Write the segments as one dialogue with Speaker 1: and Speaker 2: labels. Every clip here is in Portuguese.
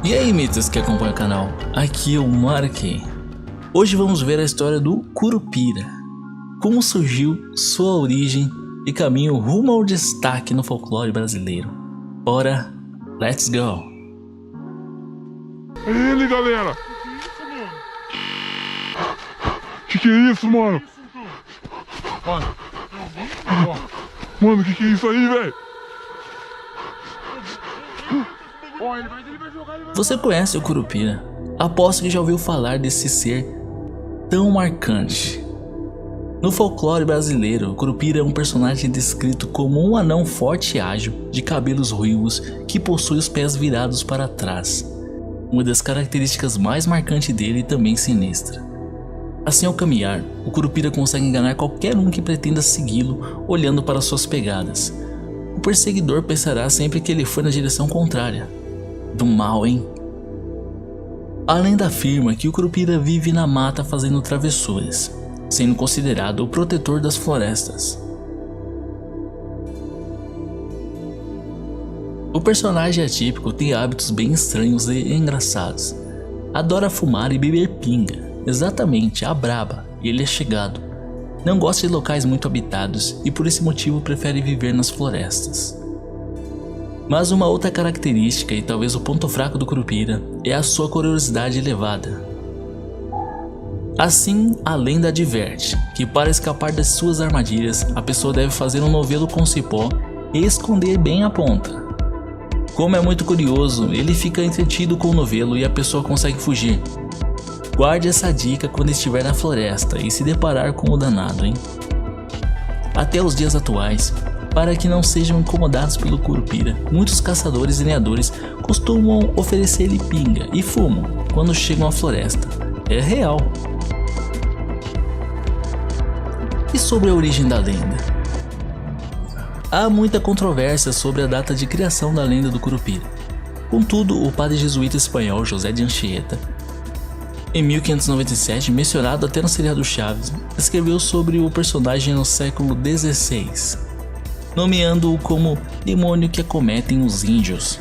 Speaker 1: E aí, mitos que acompanham o canal, aqui é o Marquei. Hoje vamos ver a história do Curupira, como surgiu, sua origem e caminho rumo ao destaque no folclore brasileiro. Bora, let's go!
Speaker 2: Ele, galera! Que é isso, mano? Mano, que é isso aí, velho?
Speaker 1: Você conhece o Curupira? Aposto que já ouviu falar desse ser tão marcante. No folclore brasileiro, o Curupira é um personagem descrito como um anão forte e ágil, de cabelos ruivos, que possui os pés virados para trás. Uma das características mais marcantes dele também sinistra. Assim, ao caminhar, o Curupira consegue enganar qualquer um que pretenda segui-lo olhando para suas pegadas. O perseguidor pensará sempre que ele foi na direção contrária. Do mal, hein? A lenda afirma que o Curupira vive na mata fazendo travessuras, sendo considerado o protetor das florestas. O personagem atípico tem hábitos bem estranhos e engraçados. Adora fumar e beber pinga, exatamente, a braba, e ele é chegado. Não gosta de locais muito habitados e por esse motivo prefere viver nas florestas. Mas uma outra característica e talvez o ponto fraco do Curupira é a sua curiosidade elevada. Assim, a lenda adverte que para escapar das suas armadilhas, a pessoa deve fazer um novelo com cipó e esconder bem a ponta. Como é muito curioso, ele fica entretido com o novelo e a pessoa consegue fugir. Guarde essa dica quando estiver na floresta e se deparar com o danado, hein? Até os dias atuais, para que não sejam incomodados pelo Curupira, muitos caçadores e lenhadores costumam oferecer-lhe pinga e fumo quando chegam à floresta. É real. E sobre a origem da lenda? Há muita controvérsia sobre a data de criação da lenda do Curupira. Contudo, o padre jesuíta espanhol José de Anchieta, em 1597, mencionado até no seriado Chaves, escreveu sobre o personagem no século XVI, nomeando-o como demônio que acometem os índios.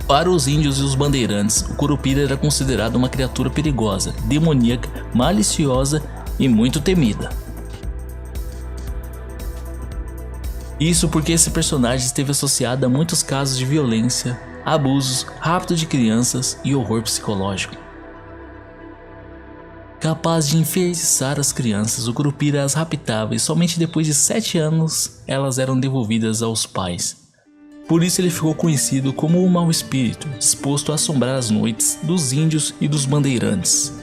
Speaker 1: Para os índios e os bandeirantes, o Curupira era considerado uma criatura perigosa, demoníaca, maliciosa e muito temida. Isso porque esse personagem esteve associado a muitos casos de violência, abusos, rapto de crianças e horror psicológico. Capaz de enfeitiçar as crianças, o Curupira as raptava e somente depois de 7 anos elas eram devolvidas aos pais. Por isso ele ficou conhecido como o mau espírito, disposto a assombrar as noites dos índios e dos bandeirantes.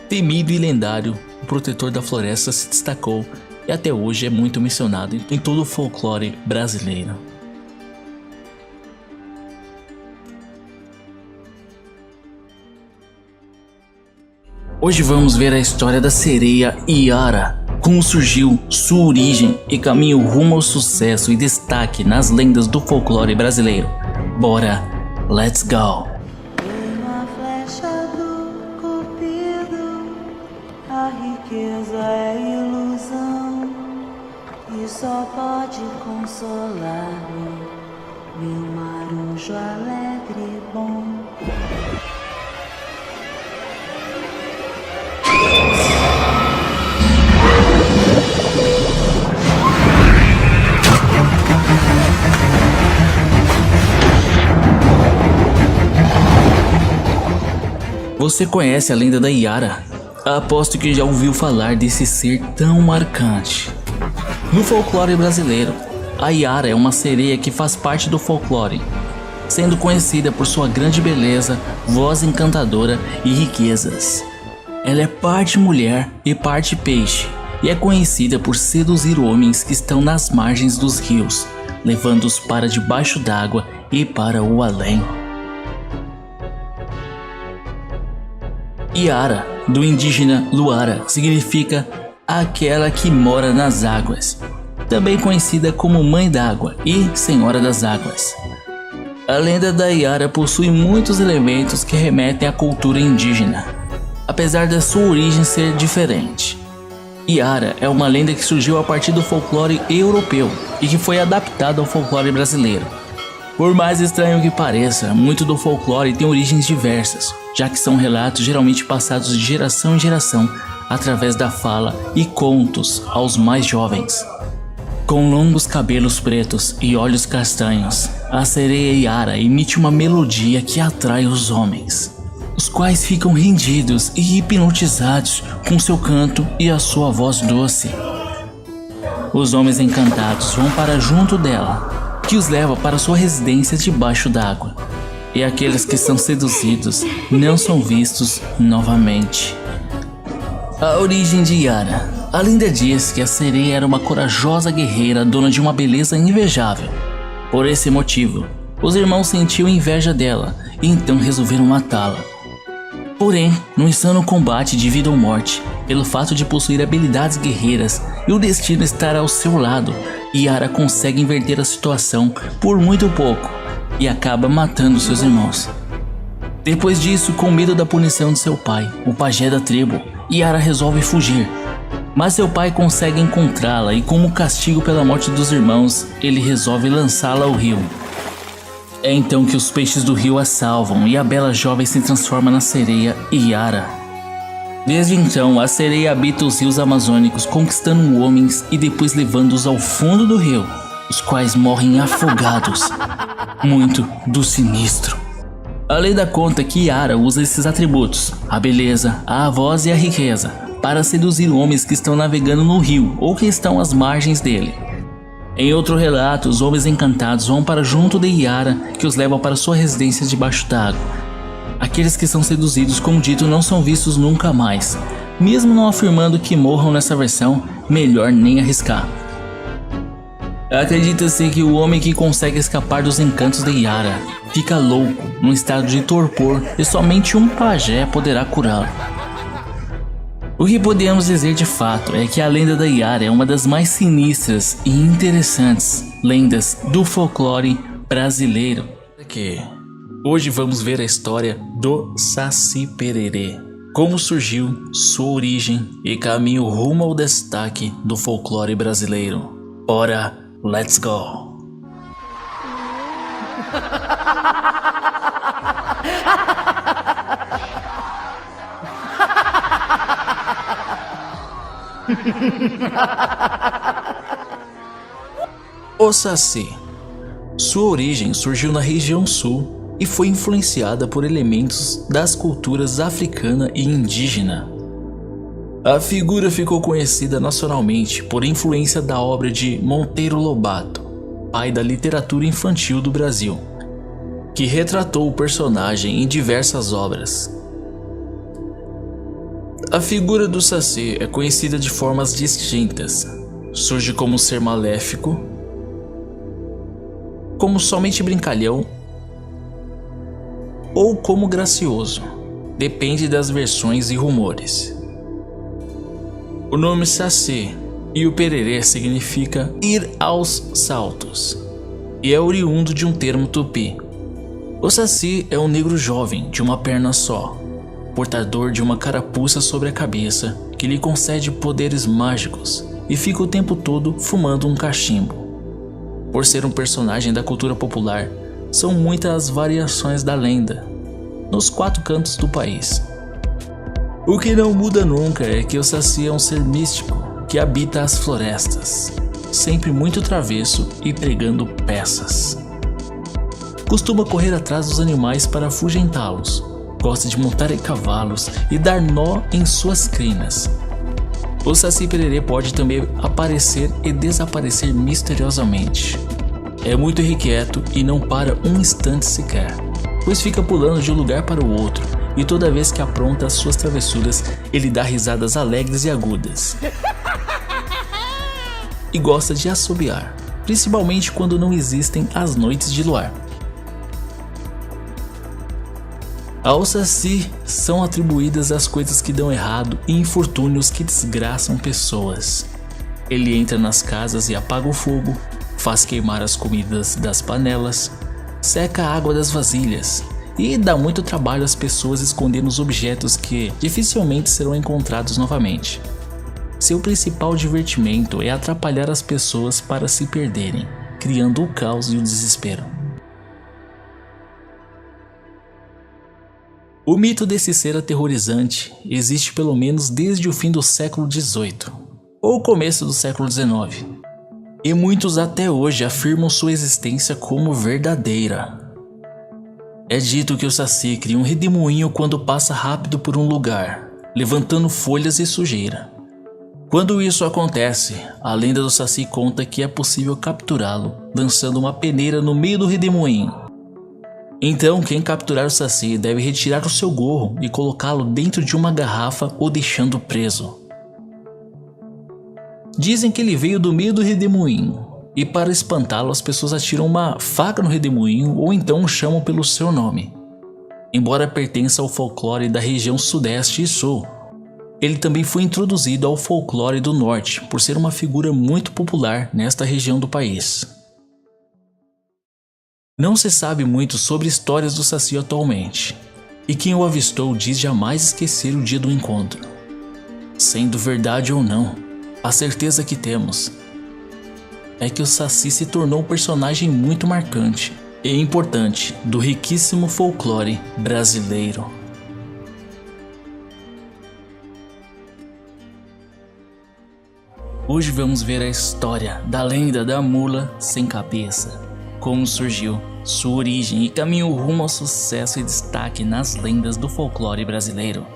Speaker 1: Temido e lendário, o protetor da floresta se destacou e até hoje é muito mencionado em todo o folclore brasileiro. Hoje vamos ver a história da sereia Iara, como surgiu, sua origem e caminho rumo ao sucesso e destaque nas lendas do folclore brasileiro. Bora, let's go!
Speaker 3: Uma flecha do cupido, a riqueza é ilusão, e só pode consolar-me, meu marujo alegre e bom.
Speaker 1: Você conhece a lenda da Iara? Aposto que já ouviu falar desse ser tão marcante. No folclore brasileiro, a Iara é uma sereia que faz parte do folclore, sendo conhecida por sua grande beleza, voz encantadora e riquezas. Ela é parte mulher e parte peixe, e é conhecida por seduzir homens que estão nas margens dos rios, levando-os para debaixo d'água e para o além. Iara, do indígena Luara, significa aquela que mora nas águas, também conhecida como Mãe d'Água e Senhora das Águas. A lenda da Iara possui muitos elementos que remetem à cultura indígena, apesar da sua origem ser diferente. Iara é uma lenda que surgiu a partir do folclore europeu e que foi adaptada ao folclore brasileiro. Por mais estranho que pareça, muito do folclore tem origens diversas, já que são relatos geralmente passados de geração em geração através da fala e contos aos mais jovens. Com longos cabelos pretos e olhos castanhos, a sereia Yara emite uma melodia que atrai os homens, os quais ficam rendidos e hipnotizados com seu canto e a sua voz doce. Os homens encantados vão para junto dela, que os leva para sua residência debaixo d'água, e aqueles que são seduzidos não são vistos novamente. A origem de Yara. A lenda diz que a sereia era uma corajosa guerreira dona de uma beleza invejável. Por esse motivo, os irmãos sentiam inveja dela e então resolveram matá-la. Porém, num insano combate de vida ou morte, pelo fato de possuir habilidades guerreiras e o destino estar ao seu lado, Yara consegue inverter a situação por muito pouco e acaba matando seus irmãos. Depois disso, com medo da punição de seu pai, o pajé da tribo, Yara resolve fugir. Mas seu pai consegue encontrá-la e, como castigo pela morte dos irmãos, ele resolve lançá-la ao rio. É então que os peixes do rio a salvam e a bela jovem se transforma na sereia Yara. Desde então, a sereia habita os rios amazônicos, conquistando homens e depois levando-os ao fundo do rio, os quais morrem afogados. Muito do sinistro. A lenda conta que Yara usa esses atributos, a beleza, a voz e a riqueza, para seduzir homens que estão navegando no rio ou que estão às margens dele. Em outro relato, os homens encantados vão para junto de Yara, que os leva para sua residência debaixo d'água. Aqueles que são seduzidos, como dito, não são vistos nunca mais. Mesmo não afirmando que morram nessa versão, melhor nem arriscar. Acredita-se que o homem que consegue escapar dos encantos de Yara fica louco, num estado de torpor, e somente um pajé poderá curá-lo. O que podemos dizer de fato é que a lenda da Yara é uma das mais sinistras e interessantes lendas do folclore brasileiro. Hoje vamos ver a história do Saci Pererê, como surgiu, sua origem e caminho rumo ao destaque do folclore brasileiro. Ora, let's go! O Saci. Sua origem surgiu na região sul e foi influenciada por elementos das culturas africana e indígena. A figura ficou conhecida nacionalmente por influência da obra de Monteiro Lobato, pai da literatura infantil do Brasil, que retratou o personagem em diversas obras. A figura do Saci é conhecida de formas distintas. Surge como ser maléfico, como somente brincalhão ou como gracioso. Depende das versões e rumores. O nome Saci e o Pererê significa ir aos saltos e é oriundo de um termo tupi. O Saci é um negro jovem de uma perna só, portador de uma carapuça sobre a cabeça que lhe concede poderes mágicos e fica o tempo todo fumando um cachimbo. Por ser um personagem da cultura popular, são muitas as variações da lenda nos 4 cantos do país. O que não muda nunca é que o Saci é um ser místico que habita as florestas, sempre muito travesso e pregando peças. Costuma correr atrás dos animais para afugentá-los. Gosta de montar em cavalos e dar nó em suas crinas. O Saci Pererê pode também aparecer e desaparecer misteriosamente. É muito irrequieto e não para um instante sequer, pois fica pulando de um lugar para o outro, e toda vez que apronta as suas travessuras, ele dá risadas alegres e agudas. E gosta de assobiar, principalmente quando não existem as noites de luar. Ao Saci são atribuídas as coisas que dão errado e infortúnios que desgraçam pessoas. Ele entra nas casas e apaga o fogo, faz queimar as comidas das panelas, seca a água das vasilhas e dá muito trabalho às pessoas escondendo os objetos que dificilmente serão encontrados novamente. Seu principal divertimento é atrapalhar as pessoas para se perderem, criando o caos e o desespero. O mito desse ser aterrorizante existe pelo menos desde o fim do século XVIII, ou começo do século XIX, e muitos até hoje afirmam sua existência como verdadeira. É dito que o Saci cria um redemoinho quando passa rápido por um lugar, levantando folhas e sujeira. Quando isso acontece, a lenda do Saci conta que é possível capturá-lo lançando uma peneira no meio do redemoinho. Então quem capturar o Saci deve retirar o seu gorro e colocá-lo dentro de uma garrafa ou deixando preso. Dizem que ele veio do meio do redemoinho, e para espantá-lo as pessoas atiram uma faca no redemoinho ou então o chamam pelo seu nome. Embora pertença ao folclore da região sudeste e sul, ele também foi introduzido ao folclore do norte por ser uma figura muito popular nesta região do país. Não se sabe muito sobre histórias do Saci atualmente, e quem o avistou diz jamais esquecer o dia do encontro. Sendo verdade ou não, a certeza que temos é que o Saci se tornou um personagem muito marcante e importante do riquíssimo folclore brasileiro. Hoje vamos ver a história da lenda da mula sem cabeça, como surgiu, sua origem e caminho rumo ao sucesso e destaque nas lendas do folclore brasileiro.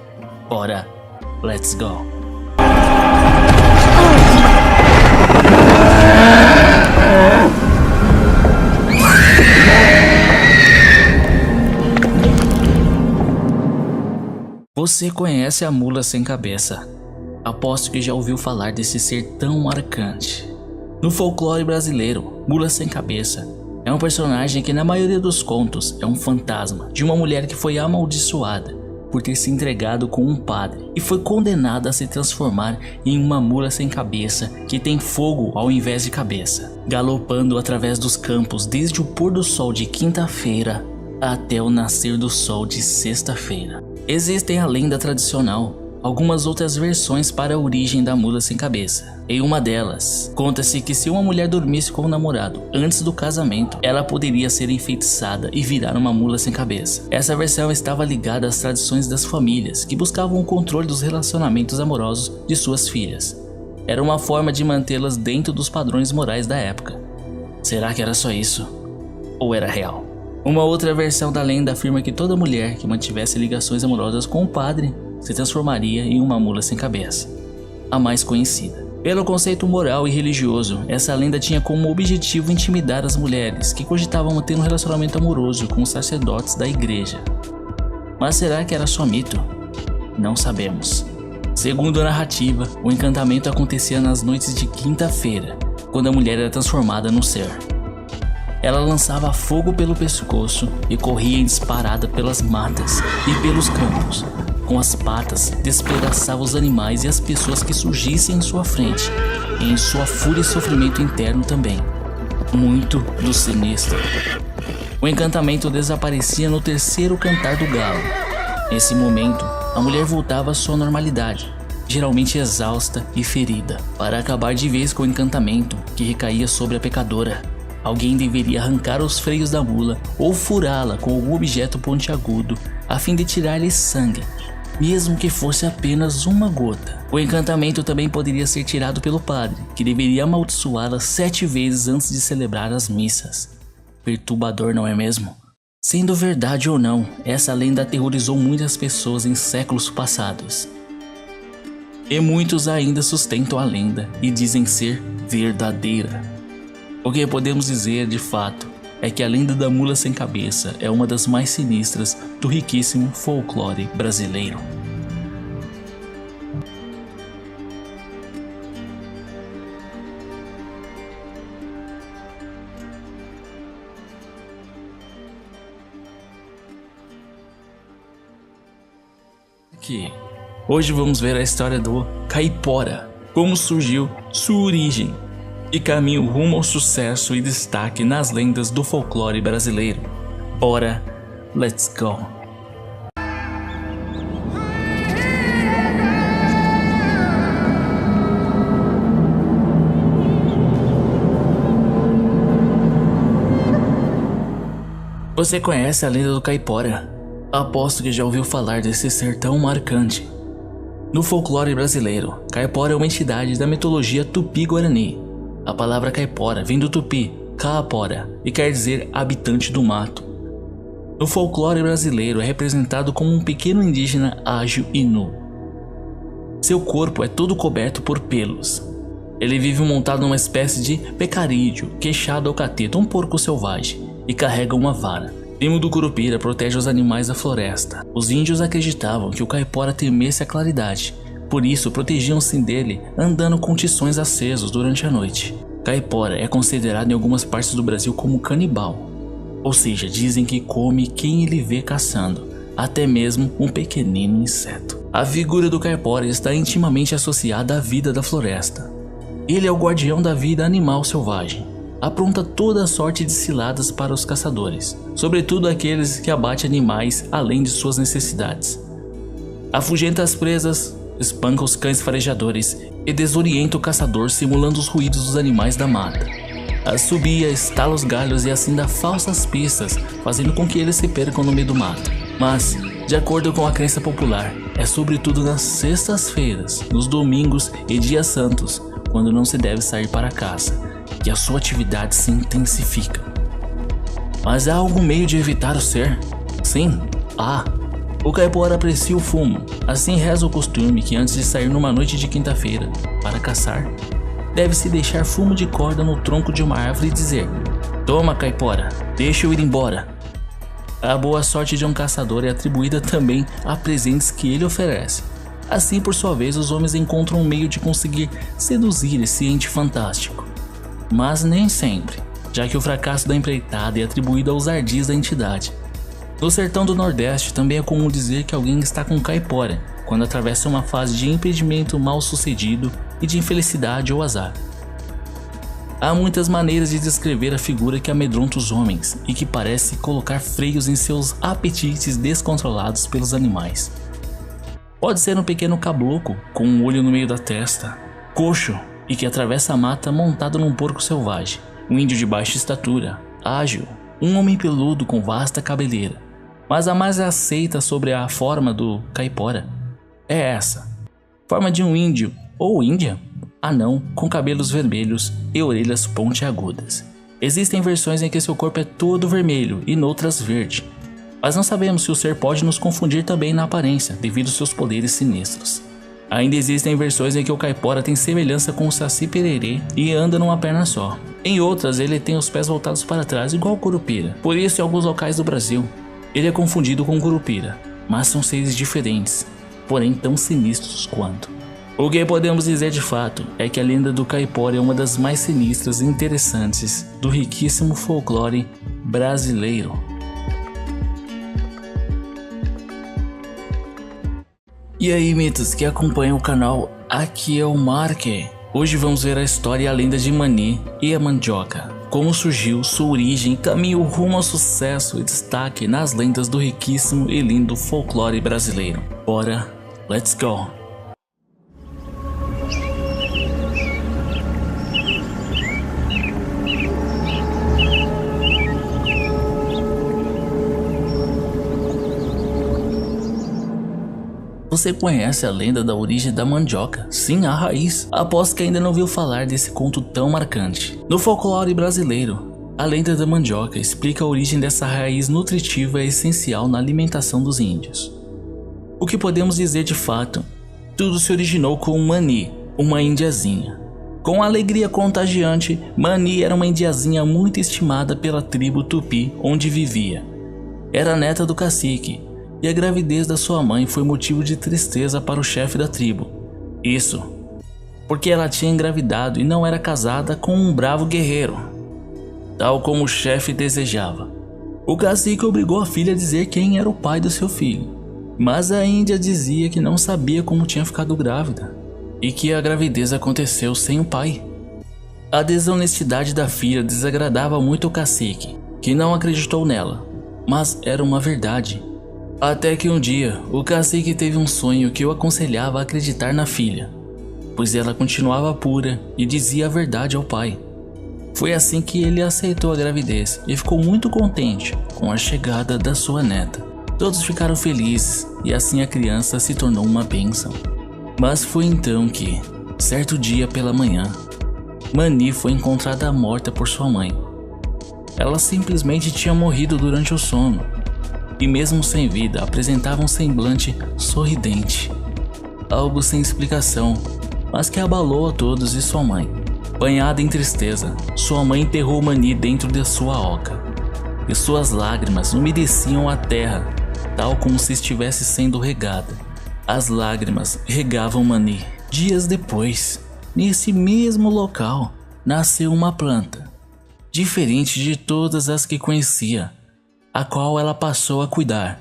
Speaker 1: Bora, let's go! Você conhece a mula sem cabeça? Aposto que já ouviu falar desse ser tão marcante. No folclore brasileiro, mula sem cabeça é um personagem que na maioria dos contos é um fantasma de uma mulher que foi amaldiçoada por ter se entregado com um padre e foi condenada a se transformar em uma mula sem cabeça que tem fogo ao invés de cabeça, galopando através dos campos desde o pôr do sol de quinta-feira até o nascer do sol de sexta-feira. Existem a lenda tradicional, algumas outras versões para a origem da mula sem cabeça. Em uma delas, conta-se que se uma mulher dormisse com o namorado antes do casamento, ela poderia ser enfeitiçada e virar uma mula sem cabeça. Essa versão estava ligada às tradições das famílias que buscavam o controle dos relacionamentos amorosos de suas filhas. Era uma forma de mantê-las dentro dos padrões morais da época. Será que era só isso? Ou era real? Uma outra versão da lenda afirma que toda mulher que mantivesse ligações amorosas com o padre se transformaria em uma mula sem cabeça, a mais conhecida. Pelo conceito moral e religioso, essa lenda tinha como objetivo intimidar as mulheres que cogitavam ter um relacionamento amoroso com os sacerdotes da igreja. Mas será que era só mito? Não sabemos. Segundo a narrativa, o encantamento acontecia nas noites de quinta-feira, quando a mulher era transformada no ser. Ela lançava fogo pelo pescoço e corria em disparada pelas matas e pelos campos. Com as patas, despedaçava os animais e as pessoas que surgissem em sua frente, e em sua fúria e sofrimento interno também. Muito do sinistro. O encantamento desaparecia no terceiro cantar do galo. Nesse momento, a mulher voltava à sua normalidade, geralmente exausta e ferida. Para acabar de vez com o encantamento que recaía sobre a pecadora, alguém deveria arrancar os freios da mula ou furá-la com algum objeto pontiagudo a fim de tirar-lhe sangue, mesmo que fosse apenas uma gota. O encantamento também poderia ser tirado pelo padre, que deveria amaldiçoá-la 7 vezes antes de celebrar as missas. Perturbador, não é mesmo? Sendo verdade ou não, essa lenda aterrorizou muitas pessoas em séculos passados. E muitos ainda sustentam a lenda e dizem ser verdadeira. O que podemos dizer de fato é que a lenda da mula sem cabeça é uma das mais sinistras do riquíssimo folclore brasileiro. Aqui, hoje vamos ver a história do Caipora, como surgiu, sua origem e caminho rumo ao sucesso e destaque nas lendas do folclore brasileiro. Bora, let's go! Você conhece a lenda do Caipora? Aposto que já ouviu falar desse ser tão marcante. No folclore brasileiro, caipora é uma entidade da mitologia tupi-guarani. A palavra caipora vem do tupi, caapora, e quer dizer habitante do mato. No folclore brasileiro é representado como um pequeno indígena ágil e nu. Seu corpo é todo coberto por pelos. Ele vive montado numa espécie de pecarídeo, queixado ao cateto, um porco selvagem, e carrega uma vara. Primo do Curupira protege os animais da floresta. Os índios acreditavam que o caipora temesse a claridade, por isso protegiam-se dele andando com tições acesos durante a noite. Caipora é considerado em algumas partes do Brasil como canibal, ou seja, dizem que come quem ele vê caçando, até mesmo um pequenino inseto. A figura do caipora está intimamente associada à vida da floresta. Ele é o guardião da vida animal selvagem. Apronta toda a sorte de ciladas para os caçadores, sobretudo aqueles que abatem animais além de suas necessidades. Afugenta as presas, espanca os cães farejadores e desorienta o caçador simulando os ruídos dos animais da mata. Assobia, estala os galhos e assim dá falsas pistas, fazendo com que eles se percam no meio do mato. Mas, de acordo com a crença popular, é sobretudo nas sextas-feiras, nos domingos e dias santos, quando não se deve sair para a caça, que a sua atividade se intensifica. Mas há algum meio de evitar o ser? Sim, há. O caipora aprecia o fumo, assim reza o costume que antes de sair numa noite de quinta-feira para caçar, deve-se deixar fumo de corda no tronco de uma árvore e dizer: "Toma, caipora, deixa eu ir embora." A boa sorte de um caçador é atribuída também a presentes que ele oferece. Assim, por sua vez, os homens encontram um meio de conseguir seduzir esse ente fantástico. Mas nem sempre, já que o fracasso da empreitada é atribuído aos ardis da entidade. No sertão do Nordeste também é comum dizer que alguém está com caipora quando atravessa uma fase de impedimento mal sucedido e de infelicidade ou azar. Há muitas maneiras de descrever a figura que amedronta os homens e que parece colocar freios em seus apetites descontrolados pelos animais. Pode ser um pequeno caboclo com um olho no meio da testa, coxo e que atravessa a mata montado num porco selvagem, um índio de baixa estatura, ágil, um homem peludo com vasta cabeleira. Mas a mais aceita sobre a forma do caipora é essa: forma de um índio ou índia, anão com cabelos vermelhos e orelhas pontiagudas. Existem versões em que seu corpo é todo vermelho e noutras verde, mas não sabemos se o ser pode nos confundir também na aparência devido aos seus poderes sinistros. Ainda existem versões em que o caipora tem semelhança com o Saci Pererê e anda numa perna só. Em outras, ele tem os pés voltados para trás igual o Curupira. Por isso, em alguns locais do Brasil, ele é confundido com o Curupira, mas são seres diferentes, porém tão sinistros quanto. O que podemos dizer de fato é que a lenda do caipora é uma das mais sinistras e interessantes do riquíssimo folclore brasileiro. E aí, mitos que acompanham o canal, aqui é o Mark. Hoje vamos ver a história e a lenda de Mani e a mandioca, como surgiu, sua origem, caminho rumo ao sucesso e destaque nas lendas do riquíssimo e lindo folclore brasileiro. Bora, let's go! Você conhece a lenda da origem da mandioca? Sim, a raiz. Aposto que ainda não ouviu falar desse conto tão marcante. No folclore brasileiro, a lenda da mandioca explica a origem dessa raiz nutritiva e essencial na alimentação dos índios. O que podemos dizer de fato? Tudo se originou com Mani, uma indiazinha. Com alegria contagiante, Mani era uma indiazinha muito estimada pela tribo Tupi onde vivia. Era neta do cacique, e a gravidez da sua mãe foi motivo de tristeza para o chefe da tribo. Isso porque ela tinha engravidado e não era casada com um bravo guerreiro, tal como o chefe desejava. O cacique obrigou a filha a dizer quem era o pai do seu filho, mas a índia dizia que não sabia como tinha ficado grávida e que a gravidez aconteceu sem o pai. A desonestidade da filha desagradava muito o cacique, que não acreditou nela, mas era uma verdade. Até que um dia, o cacique teve um sonho que o aconselhava a acreditar na filha, pois ela continuava pura e dizia a verdade ao pai. Foi assim que ele aceitou a gravidez e ficou muito contente com a chegada da sua neta. Todos ficaram felizes e assim a criança se tornou uma bênção. Mas foi então que, certo dia pela manhã, Mani foi encontrada morta por sua mãe. Ela simplesmente tinha morrido durante o sono e mesmo sem vida apresentava um semblante sorridente. Algo sem explicação, mas que abalou a todos e sua mãe. Banhada em tristeza, sua mãe enterrou Mani dentro de sua oca e suas lágrimas umedeciam a terra, tal como se estivesse sendo regada. As lágrimas regavam Mani. Dias depois, nesse mesmo local, nasceu uma planta, diferente de todas as que conhecia, a qual ela passou a cuidar.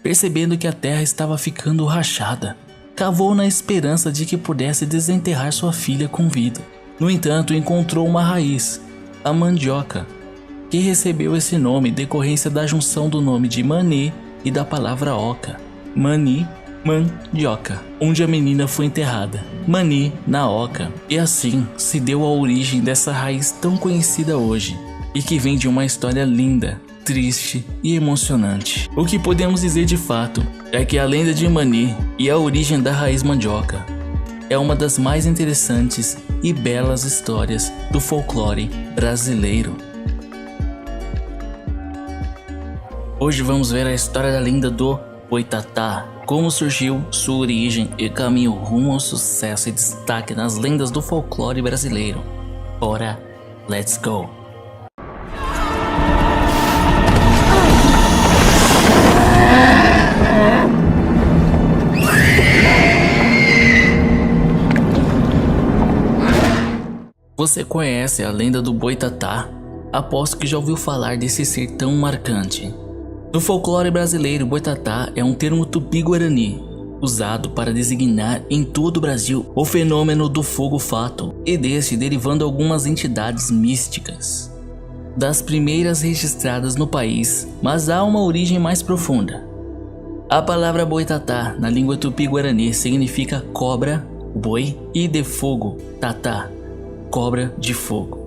Speaker 1: Percebendo que a terra estava ficando rachada, cavou na esperança de que pudesse desenterrar sua filha com vida. No entanto, encontrou uma raiz, a mandioca, que recebeu esse nome em decorrência da junção do nome de Mani e da palavra oca. Mani, mandioca, onde a menina foi enterrada. Mani na oca. E assim se deu a origem dessa raiz tão conhecida hoje e que vem de uma história linda, triste e emocionante. O que podemos dizer de fato é que a lenda de Mani e a origem da raiz mandioca é uma das mais interessantes e belas histórias do folclore brasileiro. Hoje vamos ver a história da lenda do Boitatá, como surgiu, sua origem e caminho rumo ao sucesso e destaque nas lendas do folclore brasileiro. Bora, let's go! Você conhece a lenda do Boitatá? Aposto que já ouviu falar desse ser tão marcante. No folclore brasileiro, Boitatá é um termo tupi-guarani, usado para designar em todo o Brasil o fenômeno do fogo fato, e deste derivando algumas entidades místicas. Das primeiras registradas no país, mas há uma origem mais profunda. A palavra Boitatá, na língua tupi-guarani, significa cobra, boi, e de fogo, tatá, cobra de fogo.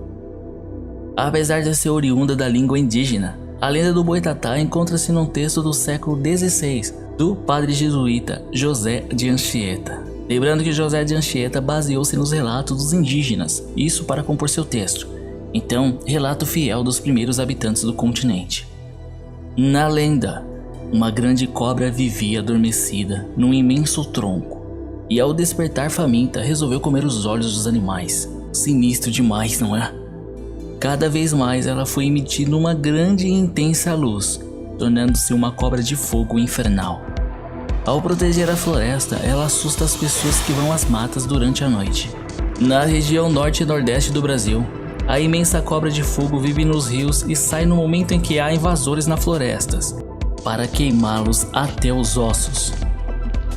Speaker 1: Apesar de ser oriunda da língua indígena, a lenda do Boitatá encontra-se num texto do século XVI, do padre jesuíta José de Anchieta. Lembrando que José de Anchieta baseou-se nos relatos dos indígenas, isso para compor seu texto. Então, relato fiel dos primeiros habitantes do continente. Na lenda, uma grande cobra vivia adormecida num imenso tronco, e ao despertar faminta resolveu comer os olhos dos animais. Sinistro demais, não é? Cada vez mais ela foi emitindo uma grande e intensa luz, tornando-se uma cobra de fogo infernal. Ao proteger a floresta, ela assusta as pessoas que vão às matas durante a noite. Na região norte e nordeste do Brasil, a imensa cobra de fogo vive nos rios e sai no momento em que há invasores nas florestas, para queimá-los até os ossos.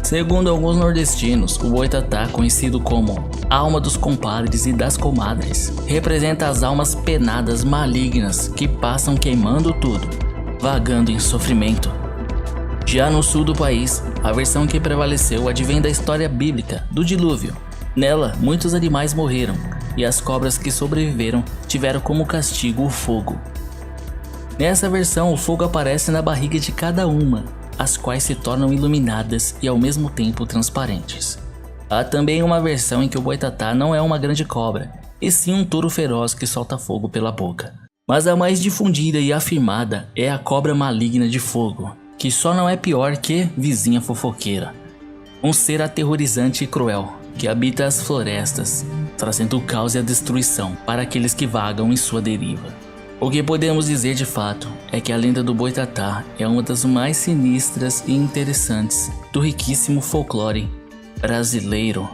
Speaker 1: Segundo alguns nordestinos, o Boitatá, conhecido como alma dos compadres e das comadres, representa as almas penadas malignas que passam queimando tudo, vagando em sofrimento. Já no sul do país, a versão que prevaleceu advém da história bíblica do dilúvio. Nela, muitos animais morreram e as cobras que sobreviveram tiveram como castigo o fogo. Nessa versão, o fogo aparece na barriga de cada uma, as quais se tornam iluminadas e ao mesmo tempo transparentes. Há também uma versão em que o Boitatá não é uma grande cobra, e sim um touro feroz que solta fogo pela boca. Mas a mais difundida e afirmada é a cobra maligna de fogo, que só não é pior que vizinha fofoqueira. Um ser aterrorizante e cruel, que habita as florestas, trazendo o caos e a destruição para aqueles que vagam em sua deriva. O que podemos dizer de fato é que a lenda do Boitatá é uma das mais sinistras e interessantes do riquíssimo folclore brasileiro.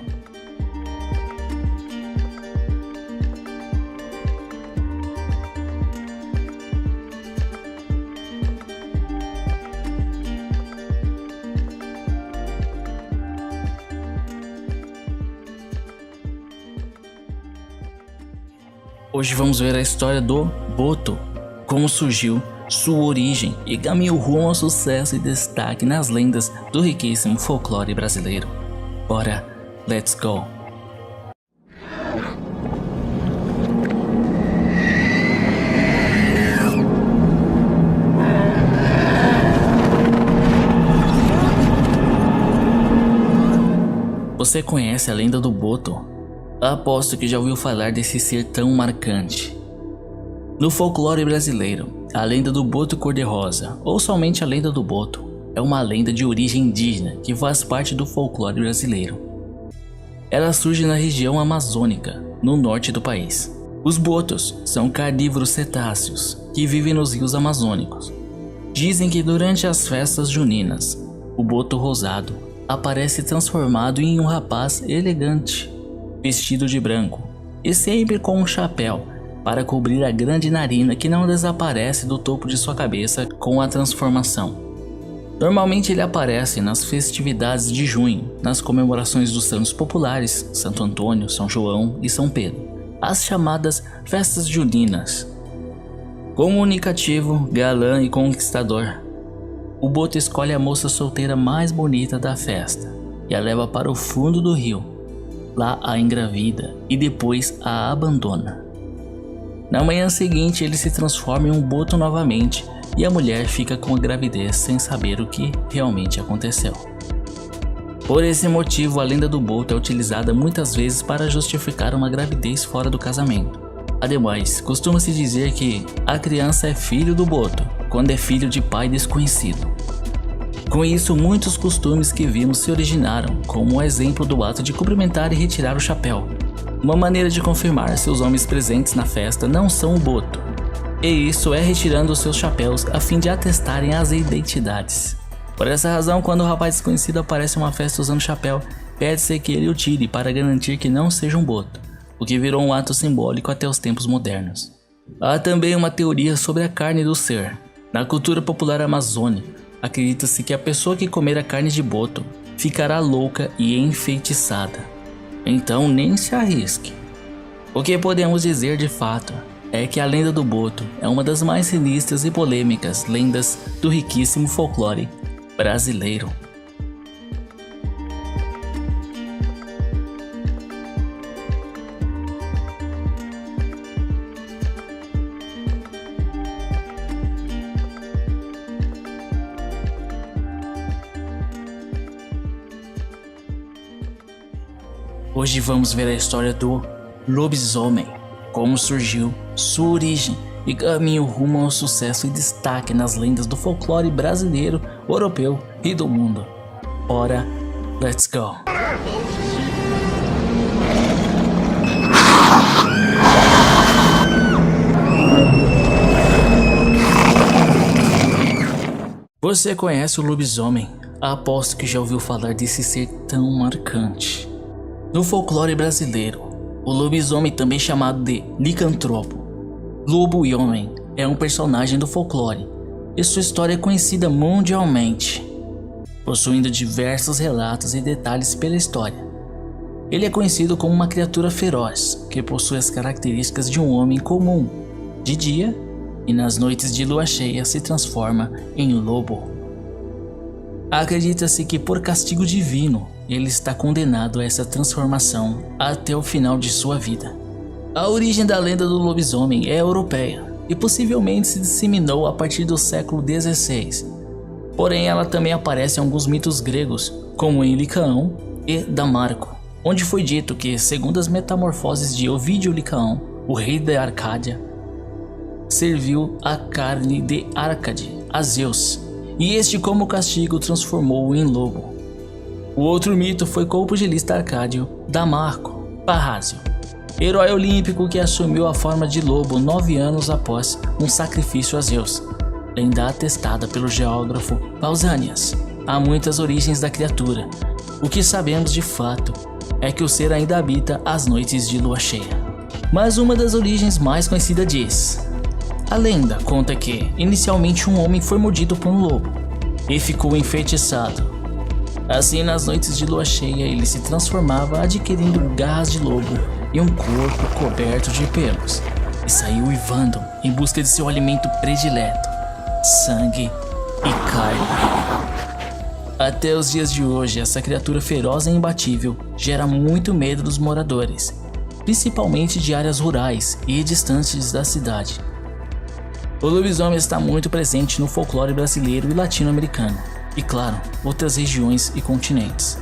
Speaker 1: Hoje vamos ver a história do Boto, como surgiu, sua origem e caminho rumo ao sucesso e destaque nas lendas do riquíssimo folclore brasileiro. Bora, let's go! Você conhece a lenda do Boto? Aposto que já ouviu falar desse ser tão marcante. No folclore brasileiro, a lenda do Boto cor-de-rosa, ou somente a lenda do Boto, é uma lenda de origem indígena que faz parte do folclore brasileiro. Ela surge na região amazônica, no norte do país. Os botos são carnívoros cetáceos que vivem nos rios amazônicos. Dizem que durante as festas juninas, o boto rosado aparece transformado em um rapaz elegante, vestido de branco e sempre com um chapéu para cobrir a grande narina que não desaparece do topo de sua cabeça com a transformação. Normalmente ele aparece nas festividades de junho, nas comemorações dos santos populares, Santo Antônio, São João e São Pedro, as chamadas festas juninas. Comunicativo, galã e conquistador, o boto escolhe a moça solteira mais bonita da festa e a leva para o fundo do rio. Lá a engravida e depois a abandona. Na manhã seguinte ele se transforma em um boto novamente e a mulher fica com a gravidez sem saber o que realmente aconteceu. Por esse motivo, a lenda do boto é utilizada muitas vezes para justificar uma gravidez fora do casamento. Ademais, costuma-se dizer que a criança é filho do boto, quando é filho de pai desconhecido. Com isso, muitos costumes que vimos se originaram, como o exemplo do ato de cumprimentar e retirar o chapéu, uma maneira de confirmar se os homens presentes na festa não são o boto, e isso é retirando os seus chapéus a fim de atestarem as identidades. Por essa razão, quando o rapaz desconhecido aparece em uma festa usando chapéu, pede-se que ele o tire para garantir que não seja um boto, o que virou um ato simbólico até os tempos modernos. Há também uma teoria sobre a carne do ser. Na cultura popular amazônica, acredita-se que a pessoa que comer a carne de boto ficará louca e enfeitiçada. Então nem se arrisque. O que podemos dizer de fato é que a lenda do boto é uma das mais sinistras e polêmicas lendas do riquíssimo folclore brasileiro. Hoje vamos ver a história do lobisomem, como surgiu, sua origem e caminho rumo ao sucesso e destaque nas lendas do folclore brasileiro, europeu e do mundo. Bora, let's go! Você conhece o lobisomem? Aposto que já ouviu falar desse ser tão marcante. No folclore brasileiro, o lobisomem, também chamado de licantropo, lobo e homem, é um personagem do folclore e sua história é conhecida mundialmente, possuindo diversos relatos e detalhes pela história. Ele é conhecido como uma criatura feroz que possui as características de um homem comum de dia e nas noites de lua cheia se transforma em lobo. Acredita-se que por castigo divino ele está condenado a essa transformação até o final de sua vida. A origem da lenda do lobisomem é europeia e possivelmente se disseminou a partir do século XVI. Porém, ela também aparece em alguns mitos gregos, como em Licaão e Damarco, onde foi dito que, segundo as metamorfoses de Ovídio Licaão, o rei da Arcádia serviu a carne de Árcade a Zeus, e este, como castigo, transformou-o em lobo. O outro mito foi com o pugilista arcádio Damarco Parrásio, herói olímpico que assumiu a forma de lobo 9 anos após um sacrifício a Zeus, lenda atestada pelo geógrafo Pausanias. Há muitas origens da criatura. O que sabemos de fato é que o ser ainda habita as noites de lua cheia. Mas uma das origens mais conhecidas diz: a lenda conta que, inicialmente, um homem foi mordido por um lobo e ficou enfeitiçado. Assim, nas noites de lua cheia, ele se transformava, adquirindo garras de lobo e um corpo coberto de pelos, e saiu uivando em busca de seu alimento predileto, sangue e carne. Até os dias de hoje, essa criatura feroz e imbatível gera muito medo dos moradores, principalmente de áreas rurais e distantes da cidade. O lobisomem está muito presente no folclore brasileiro e latino-americano, e claro, outras regiões e continentes.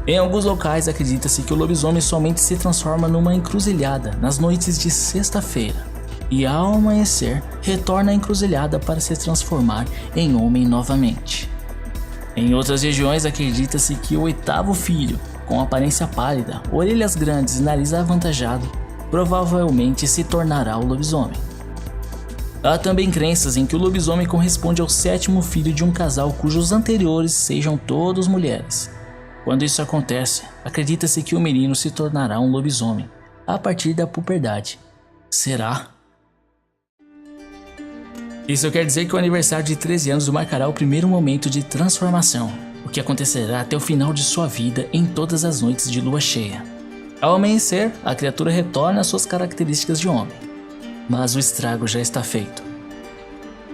Speaker 1: Em alguns locais acredita-se que o lobisomem somente se transforma numa encruzilhada nas noites de sexta-feira e ao amanhecer retorna à encruzilhada para se transformar em homem novamente. Em outras regiões acredita-se que o oitavo filho, com aparência pálida, orelhas grandes e nariz avantajado, provavelmente se tornará o lobisomem. Há também crenças em que o lobisomem corresponde ao sétimo filho de um casal cujos anteriores sejam todos mulheres. Quando isso acontece, acredita-se que o menino se tornará um lobisomem a partir da puberdade. Será? Isso quer dizer que o aniversário de 13 anos marcará o primeiro momento de transformação, o que acontecerá até o final de sua vida em todas as noites de lua cheia. Ao amanhecer, a criatura retorna às suas características de homem, mas o estrago já está feito.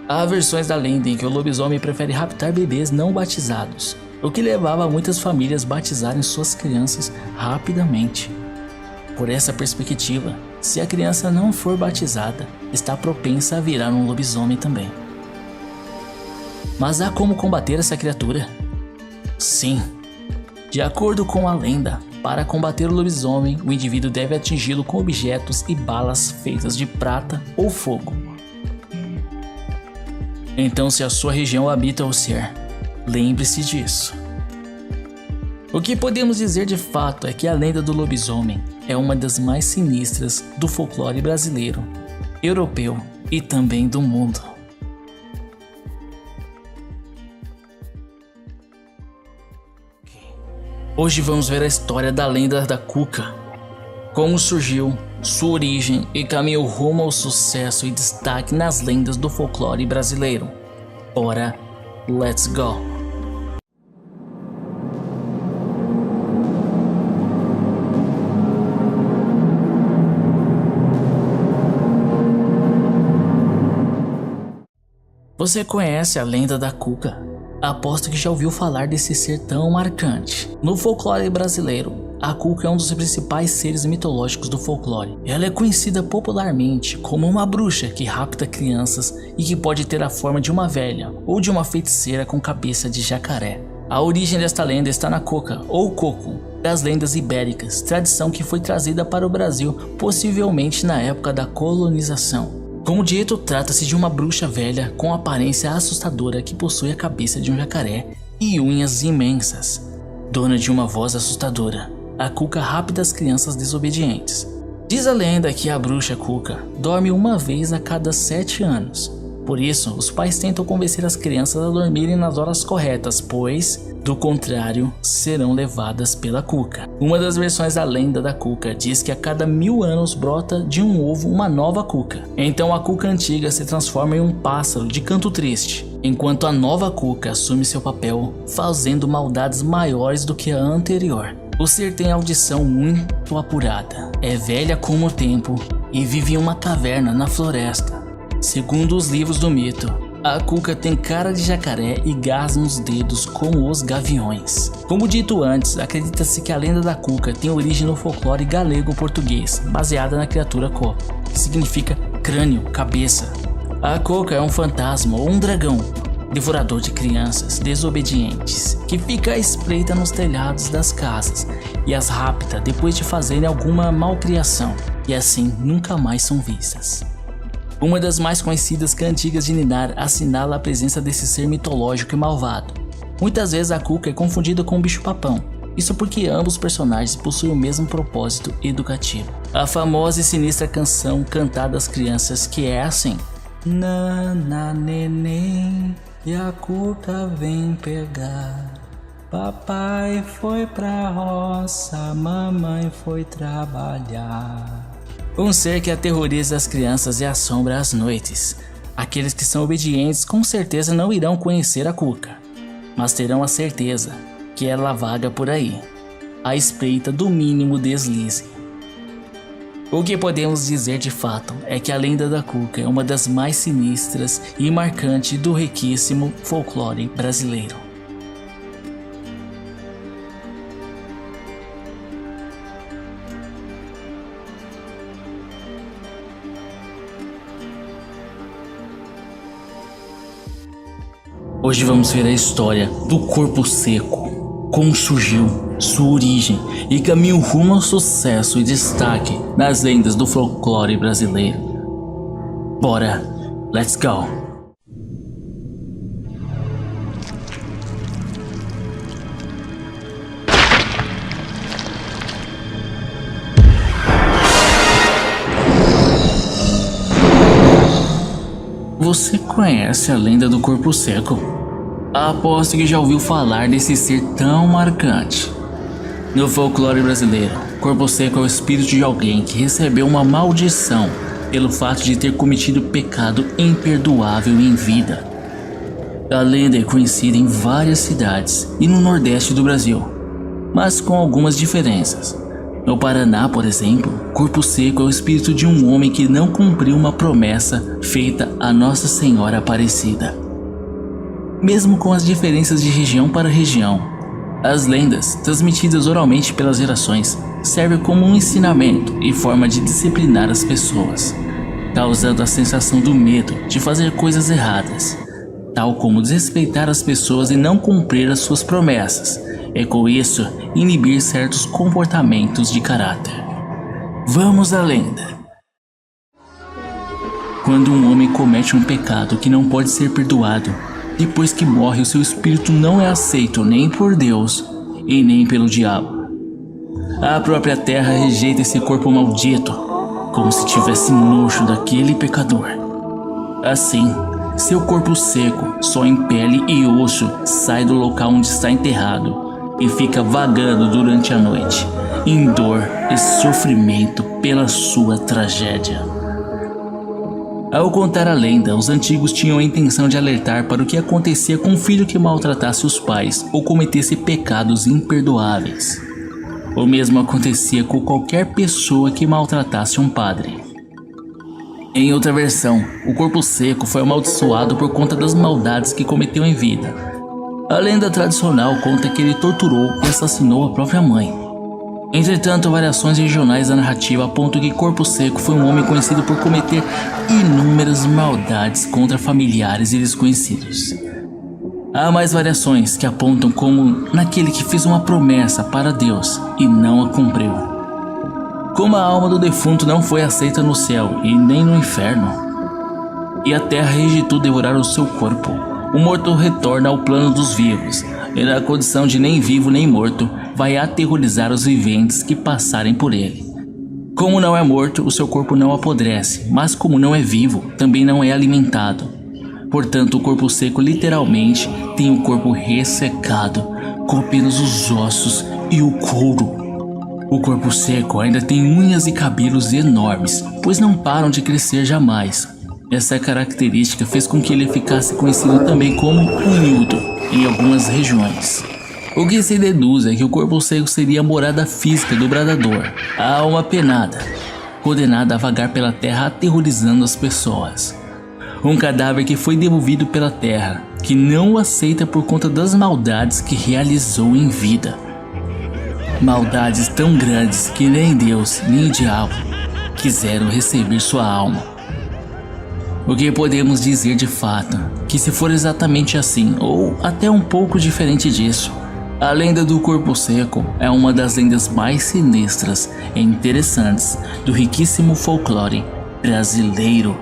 Speaker 1: Há versões da lenda em que o lobisomem prefere raptar bebês não batizados, o que levava muitas famílias a batizarem suas crianças rapidamente. Por essa perspectiva, se a criança não for batizada, está propensa a virar um lobisomem também. Mas há como combater essa criatura? Sim. De acordo com a lenda, para combater o lobisomem, o indivíduo deve atingi-lo com objetos e balas feitas de prata ou fogo. Então, se a sua região habita o ser, lembre-se disso. O que podemos dizer de fato é que a lenda do lobisomem é uma das mais sinistras do folclore brasileiro, europeu e também do mundo. Hoje vamos ver a história da lenda da Cuca, como surgiu, sua origem e caminhou rumo ao sucesso e destaque nas lendas do folclore brasileiro. Ora, let's go! Você conhece a lenda da Cuca? Aposto que já ouviu falar desse ser tão marcante. No folclore brasileiro, a Cuca é um dos principais seres mitológicos do folclore. Ela é conhecida popularmente como uma bruxa que rapta crianças e que pode ter a forma de uma velha ou de uma feiticeira com cabeça de jacaré. A origem desta lenda está na coca ou coco das lendas ibéricas, tradição que foi trazida para o Brasil possivelmente na época da colonização. Como dito, trata-se de uma bruxa velha com aparência assustadora que possui a cabeça de um jacaré e unhas imensas. Dona de uma voz assustadora, a Cuca rapta as crianças desobedientes. Diz a lenda que a bruxa Cuca dorme uma vez a cada 7 anos. Por isso, os pais tentam convencer as crianças a dormirem nas horas corretas, pois, do contrário, serão levadas pela Cuca. Uma das versões da lenda da Cuca diz que a cada 1000 anos brota de um ovo uma nova Cuca. Então a Cuca antiga se transforma em um pássaro de canto triste, enquanto a nova Cuca assume seu papel, fazendo maldades maiores do que a anterior. O ser tem audição muito apurada, é velha como o tempo e vive em uma caverna na floresta. Segundo os livros do mito, a Cuca tem cara de jacaré e garras nos dedos como os gaviões. Como dito antes, acredita-se que a lenda da Cuca tem origem no folclore galego-português, baseada na criatura Co, que significa crânio, cabeça. A Cuca é um fantasma ou um dragão, devorador de crianças desobedientes, que fica à espreita nos telhados das casas e as rapta depois de fazerem alguma malcriação, e assim nunca mais são vistas. Uma das mais conhecidas cantigas de Ninar assinala a presença desse ser mitológico e malvado. Muitas vezes a Cuca é confundida com o bicho-papão, isso porque ambos personagens possuem o mesmo propósito educativo. A famosa e sinistra canção cantada às crianças que é assim: Nana neném, e a Cuca vem pegar. Papai foi pra roça, mamãe foi trabalhar. Um ser que aterroriza as crianças e assombra as noites. Aqueles que são obedientes com certeza não irão conhecer a Cuca, mas terão a certeza que ela vaga por aí, à espreita do mínimo deslize. O que podemos dizer de fato é que a lenda da Cuca é uma das mais sinistras e marcantes do riquíssimo folclore brasileiro. Hoje vamos ver a história do corpo seco. como surgiu, sua origem e caminho rumo ao sucesso e destaque nas lendas do folclore brasileiro. Bora, let's go! Você conhece a lenda do corpo seco? Aposto que já ouviu falar desse ser tão marcante. No folclore brasileiro, corpo seco é o espírito de alguém que recebeu uma maldição pelo fato de ter cometido pecado imperdoável em vida. A lenda é conhecida em várias cidades e no nordeste do Brasil, mas com algumas diferenças. No Paraná, por exemplo, corpo seco é o espírito de um homem que não cumpriu uma promessa feita a Nossa Senhora Aparecida. Mesmo com as diferenças de região para região, as lendas, transmitidas oralmente pelas gerações, servem como um ensinamento e forma de disciplinar as pessoas, causando a sensação do medo de fazer coisas erradas, tal como desrespeitar as pessoas e não cumprir as suas promessas, e com isso inibir certos comportamentos de caráter. Vamos à lenda. Quando um homem comete um pecado que não pode ser perdoado, depois que morre, o seu espírito não é aceito nem por Deus e nem pelo diabo. A própria terra rejeita esse corpo maldito, como se tivesse nojo daquele pecador. Assim, seu corpo seco, só em pele e osso, sai do local onde está enterrado e fica vagando durante a noite, em dor e sofrimento pela sua tragédia. Ao contar a lenda, os antigos tinham a intenção de alertar para o que acontecia com um filho que maltratasse os pais ou cometesse pecados imperdoáveis. O mesmo acontecia com qualquer pessoa que maltratasse um padre. Em outra versão, o corpo seco foi amaldiçoado por conta das maldades que cometeu em vida. A lenda tradicional conta que ele torturou e assassinou a própria mãe. Entretanto, variações regionais da narrativa apontam que Corpo Seco foi um homem conhecido por cometer inúmeras maldades contra familiares e desconhecidos. Há mais variações que apontam como naquele que fez uma promessa para Deus e não a cumpriu. Como a alma do defunto não foi aceita no céu e nem no inferno, e a terra rejeitou devorar o seu corpo, o morto retorna ao plano dos vivos, e na condição de nem vivo nem morto, vai aterrorizar os viventes que passarem por ele. Como não é morto, o seu corpo não apodrece, mas como não é vivo, também não é alimentado. Portanto, o corpo seco literalmente tem o corpo ressecado, com apenas os ossos e o couro. O corpo seco ainda tem unhas e cabelos enormes, pois não param de crescer jamais. Essa característica fez com que ele ficasse conhecido também como unhudo em algumas regiões. O que se deduz é que o corpo seco seria a morada física do bradador, a alma penada, condenada a vagar pela terra aterrorizando as pessoas. Um cadáver que foi devolvido pela terra, que não o aceita por conta das maldades que realizou em vida. Maldades tão grandes que nem Deus nem o diabo quiseram receber sua alma. O que podemos dizer de fato, que se for exatamente assim, ou até um pouco diferente disso, a lenda do corpo seco é uma das lendas mais sinistras e interessantes do riquíssimo folclore brasileiro.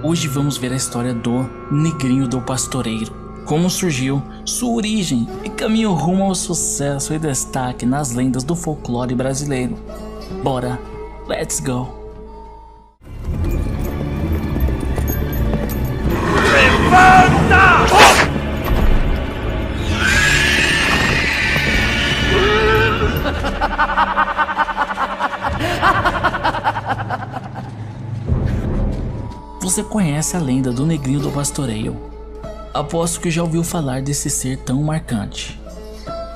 Speaker 1: Hoje vamos ver a história do Negrinho do Pastoreiro, como surgiu, sua origem e caminho rumo ao sucesso e destaque nas lendas do folclore brasileiro. Bora, let's go! Você conhece a lenda do Negrinho do Pastoreio? Aposto que já ouviu falar desse ser tão marcante.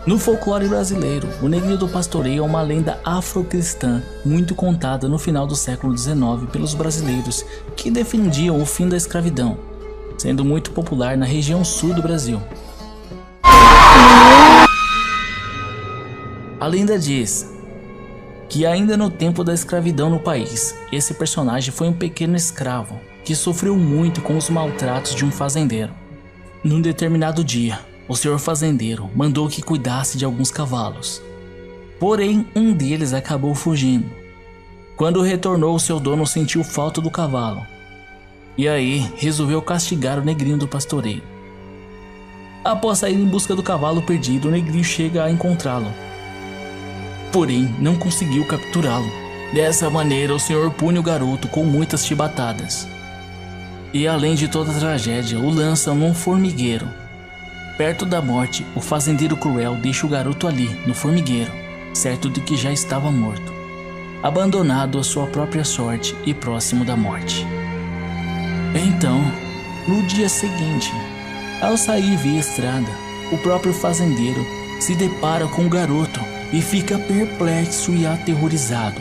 Speaker 1: No folclore brasileiro, o Negrinho do Pastoreio é uma lenda afrocristã muito contada no final do século XIX pelos brasileiros que defendiam o fim da escravidão, sendo muito popular na região sul do Brasil. A lenda diz que ainda no tempo da escravidão no país, esse personagem foi um pequeno escravo que sofreu muito com os maltratos de um fazendeiro. Num determinado dia, o senhor fazendeiro mandou que cuidasse de alguns cavalos. Porém, um deles acabou fugindo. Quando retornou, seu dono sentiu falta do cavalo. E aí, resolveu castigar o negrinho do pastoreio. Após sair em busca do cavalo perdido, o negrinho chega a encontrá-lo. Porém, não conseguiu capturá-lo. Dessa maneira, o senhor pune o garoto com muitas chibatadas. E além de toda a tragédia, o lança num formigueiro. Perto da morte, o fazendeiro cruel deixa o garoto ali, no formigueiro, certo de que já estava morto, abandonado à sua própria sorte e próximo da morte. Então, no dia seguinte, ao sair via estrada, o próprio fazendeiro se depara com o garoto e fica perplexo e aterrorizado,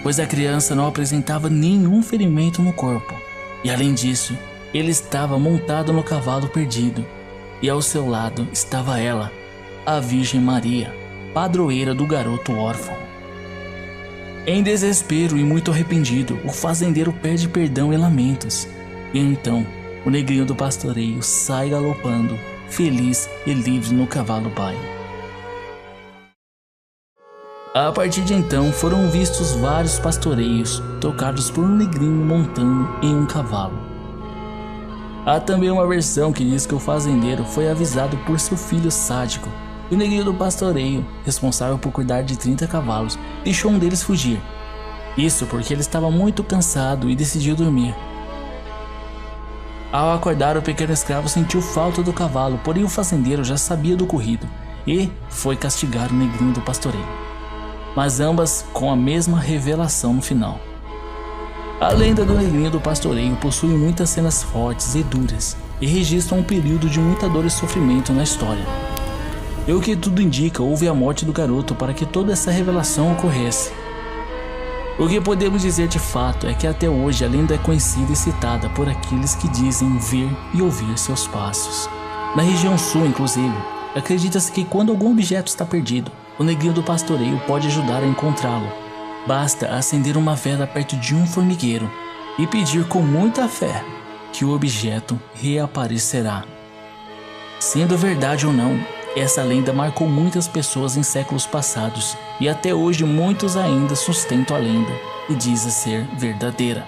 Speaker 1: pois a criança não apresentava nenhum ferimento no corpo, e além disso, ele estava montado no cavalo perdido, e ao seu lado estava ela, a Virgem Maria, padroeira do garoto órfão. Em desespero e muito arrependido, o fazendeiro pede perdão e lamentos, e então o negrinho do pastoreio sai galopando, feliz e livre no cavalo pai. A partir de então foram vistos vários pastoreios tocados por um negrinho montando em um cavalo. Há também uma versão que diz que o fazendeiro foi avisado por seu filho sádico e o negrinho do pastoreio, responsável por cuidar de 30 cavalos, deixou um deles fugir. Isso porque ele estava muito cansado e decidiu dormir. Ao acordar, o pequeno escravo sentiu falta do cavalo, porém o fazendeiro já sabia do ocorrido e foi castigar o negrinho do pastoreio. Mas ambas com a mesma revelação no final. A lenda do negrinho do pastoreio possui muitas cenas fortes e duras e registra um período de muita dor e sofrimento na história. E o que tudo indica, houve a morte do garoto para que toda essa revelação ocorresse. O que podemos dizer de fato é que até hoje a lenda é conhecida e citada por aqueles que dizem ver e ouvir seus passos. Na região sul, inclusive, acredita-se que quando algum objeto está perdido, o negrinho do pastoreio pode ajudar a encontrá-lo. Basta acender uma vela perto de um formigueiro e pedir com muita fé que o objeto reaparecerá. Sendo verdade ou não, essa lenda marcou muitas pessoas em séculos passados e até hoje muitos ainda sustentam a lenda e dizem ser verdadeira.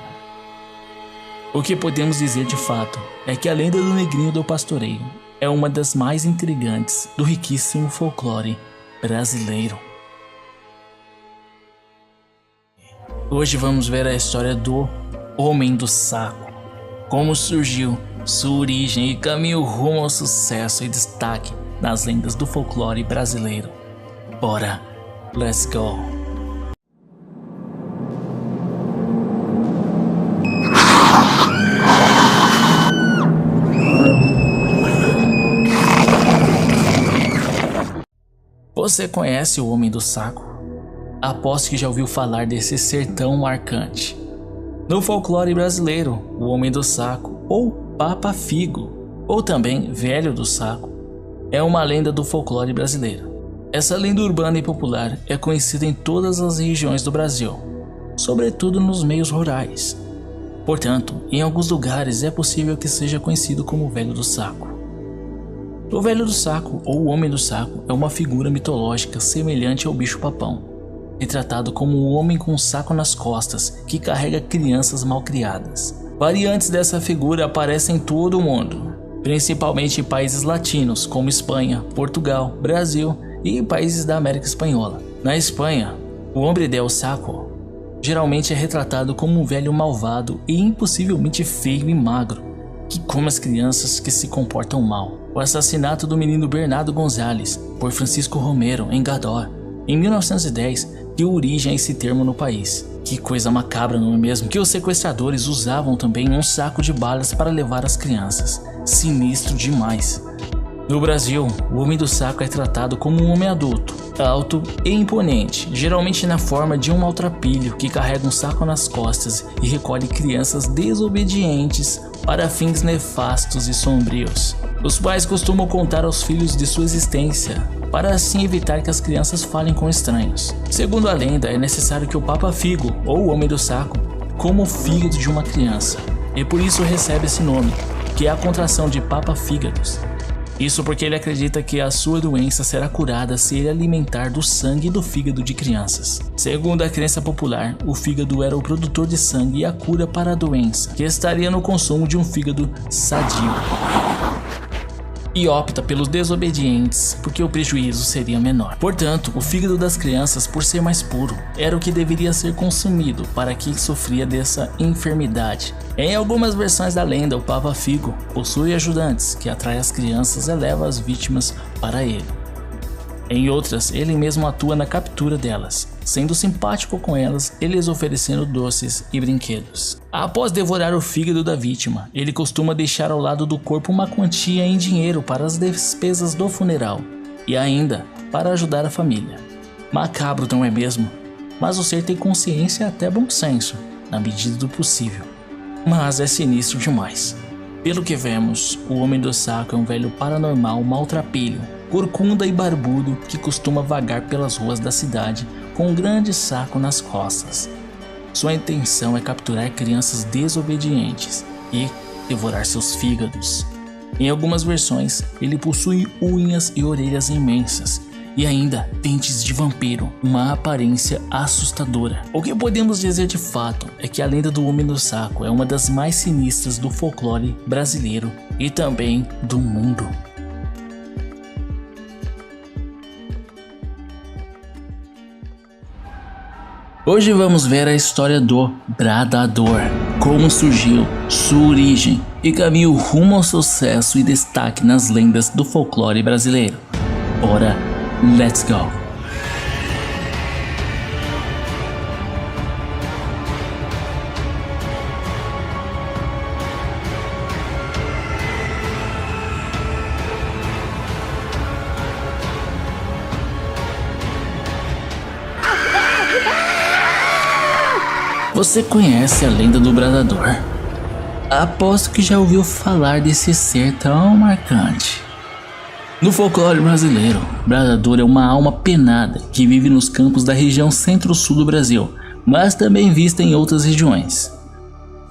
Speaker 1: O que podemos dizer de fato é que a lenda do negrinho do pastoreio é uma das mais intrigantes do riquíssimo folclore brasileiro. Hoje vamos ver a história do Homem do Saco, como surgiu, sua origem e caminho rumo ao sucesso e destaque nas lendas do folclore brasileiro. Bora, let's go! Você conhece o Homem do Saco? Aposto que já ouviu falar desse ser tão marcante. No folclore brasileiro, o Homem do Saco, ou Papa Figo, ou também Velho do Saco, é uma lenda do folclore brasileiro. Essa lenda urbana e popular é conhecida em todas as regiões do Brasil, sobretudo nos meios rurais. Portanto, em alguns lugares é possível que seja conhecido como Velho do Saco. O Velho do Saco, ou o Homem do Saco, é uma figura mitológica semelhante ao bicho-papão, retratado como um homem com um saco nas costas que carrega crianças malcriadas. Variantes dessa figura aparecem em todo o mundo, principalmente em países latinos como Espanha, Portugal, Brasil e países da América Espanhola. Na Espanha, o Hombre del Saco geralmente é retratado como um velho malvado e impossivelmente feio e magro, que come as crianças que se comportam mal. O assassinato do menino Bernardo Gonzalez por Francisco Romero em Gador, em 1910, deu origem a esse termo no país. Que coisa macabra, não é mesmo? Que os sequestradores usavam também um saco de balas para levar as crianças. Sinistro demais. No Brasil, o Homem do Saco é tratado como um homem adulto, alto e imponente, geralmente na forma de um maltrapilho que carrega um saco nas costas e recolhe crianças desobedientes para fins nefastos e sombrios. Os pais costumam contar aos filhos de sua existência, para assim evitar que as crianças falem com estranhos. Segundo a lenda, é necessário que o Papa Figo, ou o Homem do Saco, coma o fígado de uma criança, e por isso recebe esse nome, que é a contração de Papa Fígados. Isso porque ele acredita que a sua doença será curada se ele alimentar do sangue e do fígado de crianças. Segundo a crença popular, o fígado era o produtor de sangue e a cura para a doença, que estaria no consumo de um fígado sadio. E opta pelos desobedientes, porque o prejuízo seria menor. Portanto, o fígado das crianças, por ser mais puro, era o que deveria ser consumido para quem sofria dessa enfermidade. Em algumas versões da lenda, o Papa Figo possui ajudantes que atrai as crianças e leva as vítimas para ele. Em outras, ele mesmo atua na captura delas, sendo simpático com elas e lhes oferecendo doces e brinquedos. Após devorar o fígado da vítima, ele costuma deixar ao lado do corpo uma quantia em dinheiro para as despesas do funeral e ainda para ajudar a família. Macabro, não é mesmo? Mas o ser tem consciência e até bom senso, na medida do possível. Mas é sinistro demais. Pelo que vemos, o Homem do Saco é um velho paranormal maltrapilho, corcunda e barbudo que costuma vagar pelas ruas da cidade com um grande saco nas costas. Sua intenção é capturar crianças desobedientes e devorar seus fígados. Em algumas versões, ele possui unhas e orelhas imensas e ainda dentes de vampiro, uma aparência assustadora. O que podemos dizer de fato é que a lenda do Homem do Saco é uma das mais sinistras do folclore brasileiro e também do mundo. Hoje vamos ver a história do Bradador, como surgiu, sua origem e caminho rumo ao sucesso e destaque nas lendas do folclore brasileiro. Ora, let's go! Você conhece a lenda do Bradador? Aposto que já ouviu falar desse ser tão marcante. No folclore brasileiro, Bradador é uma alma penada que vive nos campos da região centro-sul do Brasil, mas também vista em outras regiões.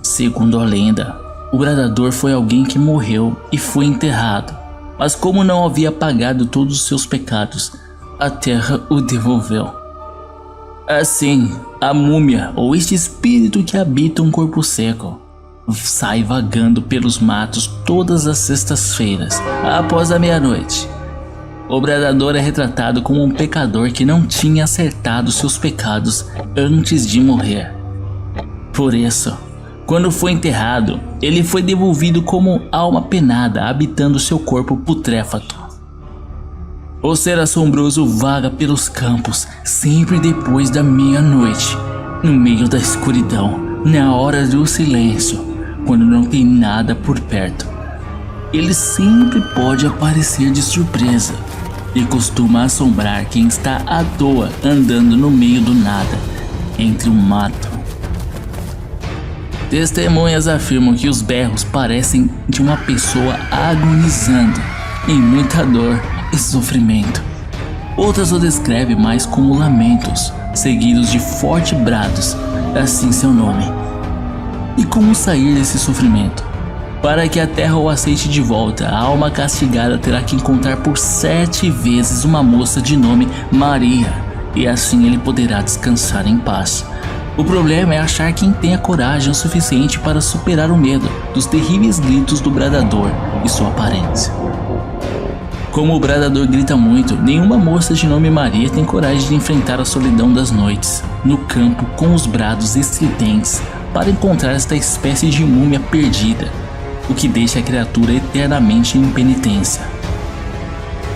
Speaker 1: Segundo a lenda, o Bradador foi alguém que morreu e foi enterrado, mas como não havia pagado todos os seus pecados, a terra o devolveu. Assim, a múmia, ou este espírito que habita um corpo seco, sai vagando pelos matos todas as sextas-feiras, após a meia-noite. O Bradador é retratado como um pecador que não tinha acertado seus pecados antes de morrer. Por isso, quando foi enterrado, ele foi devolvido como alma penada habitando seu corpo putréfato. O ser assombroso vaga pelos campos sempre depois da meia-noite, no meio da escuridão, na hora do silêncio, quando não tem nada por perto. Ele sempre pode aparecer de surpresa e costuma assombrar quem está à toa andando no meio do nada, entre o mato. Testemunhas afirmam que os berros parecem de uma pessoa agonizando em muita dor e sofrimento. Outras o descrevem mais como lamentos, seguidos de fortes brados, assim seu nome. E como sair desse sofrimento? Para que a terra o aceite de volta, a alma castigada terá que encontrar por 7 vezes uma moça de nome Maria, e assim ele poderá descansar em paz. O problema é achar quem tenha coragem o suficiente para superar o medo dos terríveis gritos do Bradador e sua aparência. Como o Bradador grita muito, nenhuma moça de nome Maria tem coragem de enfrentar a solidão das noites, no campo com os brados estridentes, para encontrar esta espécie de múmia perdida, o que deixa a criatura eternamente em penitência.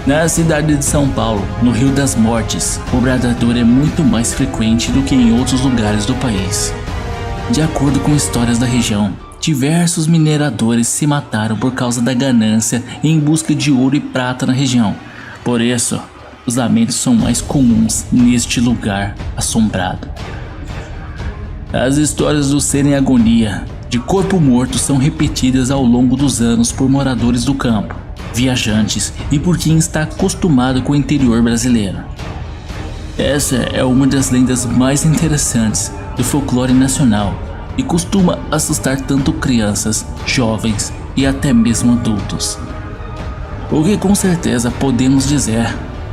Speaker 1: Na cidade de São Paulo, no Rio das Mortes, o Bradador é muito mais frequente do que em outros lugares do país. De acordo com histórias da região, diversos mineradores se mataram por causa da ganância em busca de ouro e prata na região. Por isso, os lamentos são mais comuns neste lugar assombrado. As histórias do ser em agonia, de corpo morto, são repetidas ao longo dos anos por moradores do campo, viajantes e por quem está acostumado com o interior brasileiro. Essa é uma das lendas mais interessantes do folclore nacional e costuma assustar tanto crianças, jovens e até mesmo adultos. O que com certeza podemos dizer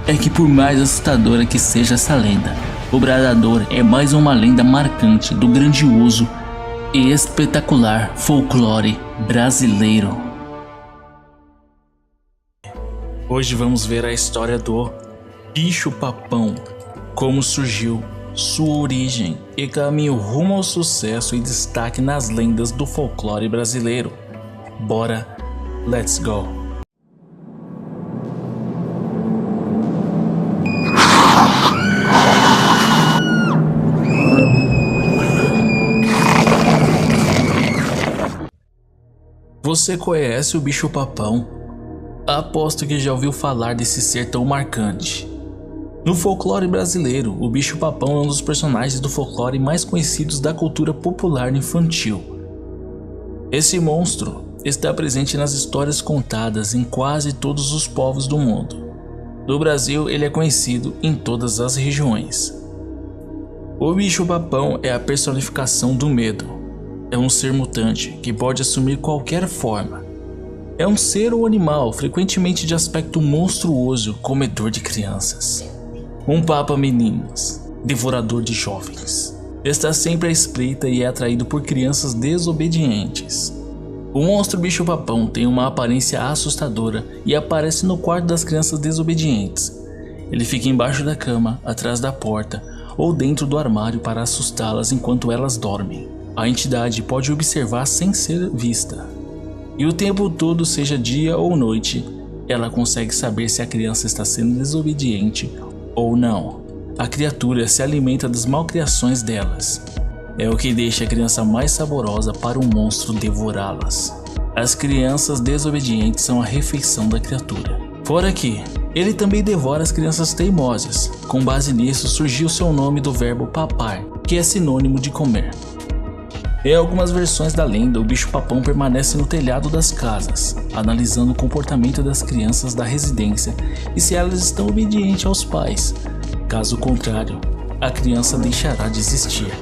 Speaker 1: é que, por mais assustadora que seja essa lenda, o Bradador é mais uma lenda marcante do grandioso e espetacular folclore brasileiro. Hoje vamos ver a história do bicho-papão, como surgiu, sua origem e caminho rumo ao sucesso e destaque nas lendas do folclore brasileiro. Bora, let's go! Você conhece o bicho-papão? Aposto que já ouviu falar desse ser tão marcante. No folclore brasileiro, o bicho-papão é um dos personagens do folclore mais conhecidos da cultura popular infantil. Esse monstro está presente nas histórias contadas em quase todos os povos do mundo. No Brasil, ele é conhecido em todas as regiões. O bicho-papão é a personificação do medo. É um ser mutante que pode assumir qualquer forma. É um ser ou animal frequentemente de aspecto monstruoso, comedor de crianças. Um papa-meninos, devorador de jovens. Está sempre à espreita e é atraído por crianças desobedientes. O monstro bicho-papão tem uma aparência assustadora e aparece no quarto das crianças desobedientes. Ele fica embaixo da cama, atrás da porta ou dentro do armário para assustá-las enquanto elas dormem. A entidade pode observar sem ser vista. E o tempo todo, seja dia ou noite, ela consegue saber se a criança está sendo desobediente ou não. A criatura se alimenta das malcriações delas. É o que deixa a criança mais saborosa para o monstro devorá-las. As crianças desobedientes são a refeição da criatura. Fora que, ele também devora as crianças teimosas. Com base nisso surgiu seu nome do verbo papar, que é sinônimo de comer. Em algumas versões da lenda, o bicho-papão permanece no telhado das casas, analisando o comportamento das crianças da residência e se elas estão obedientes aos pais. Caso contrário, a criança deixará de existir.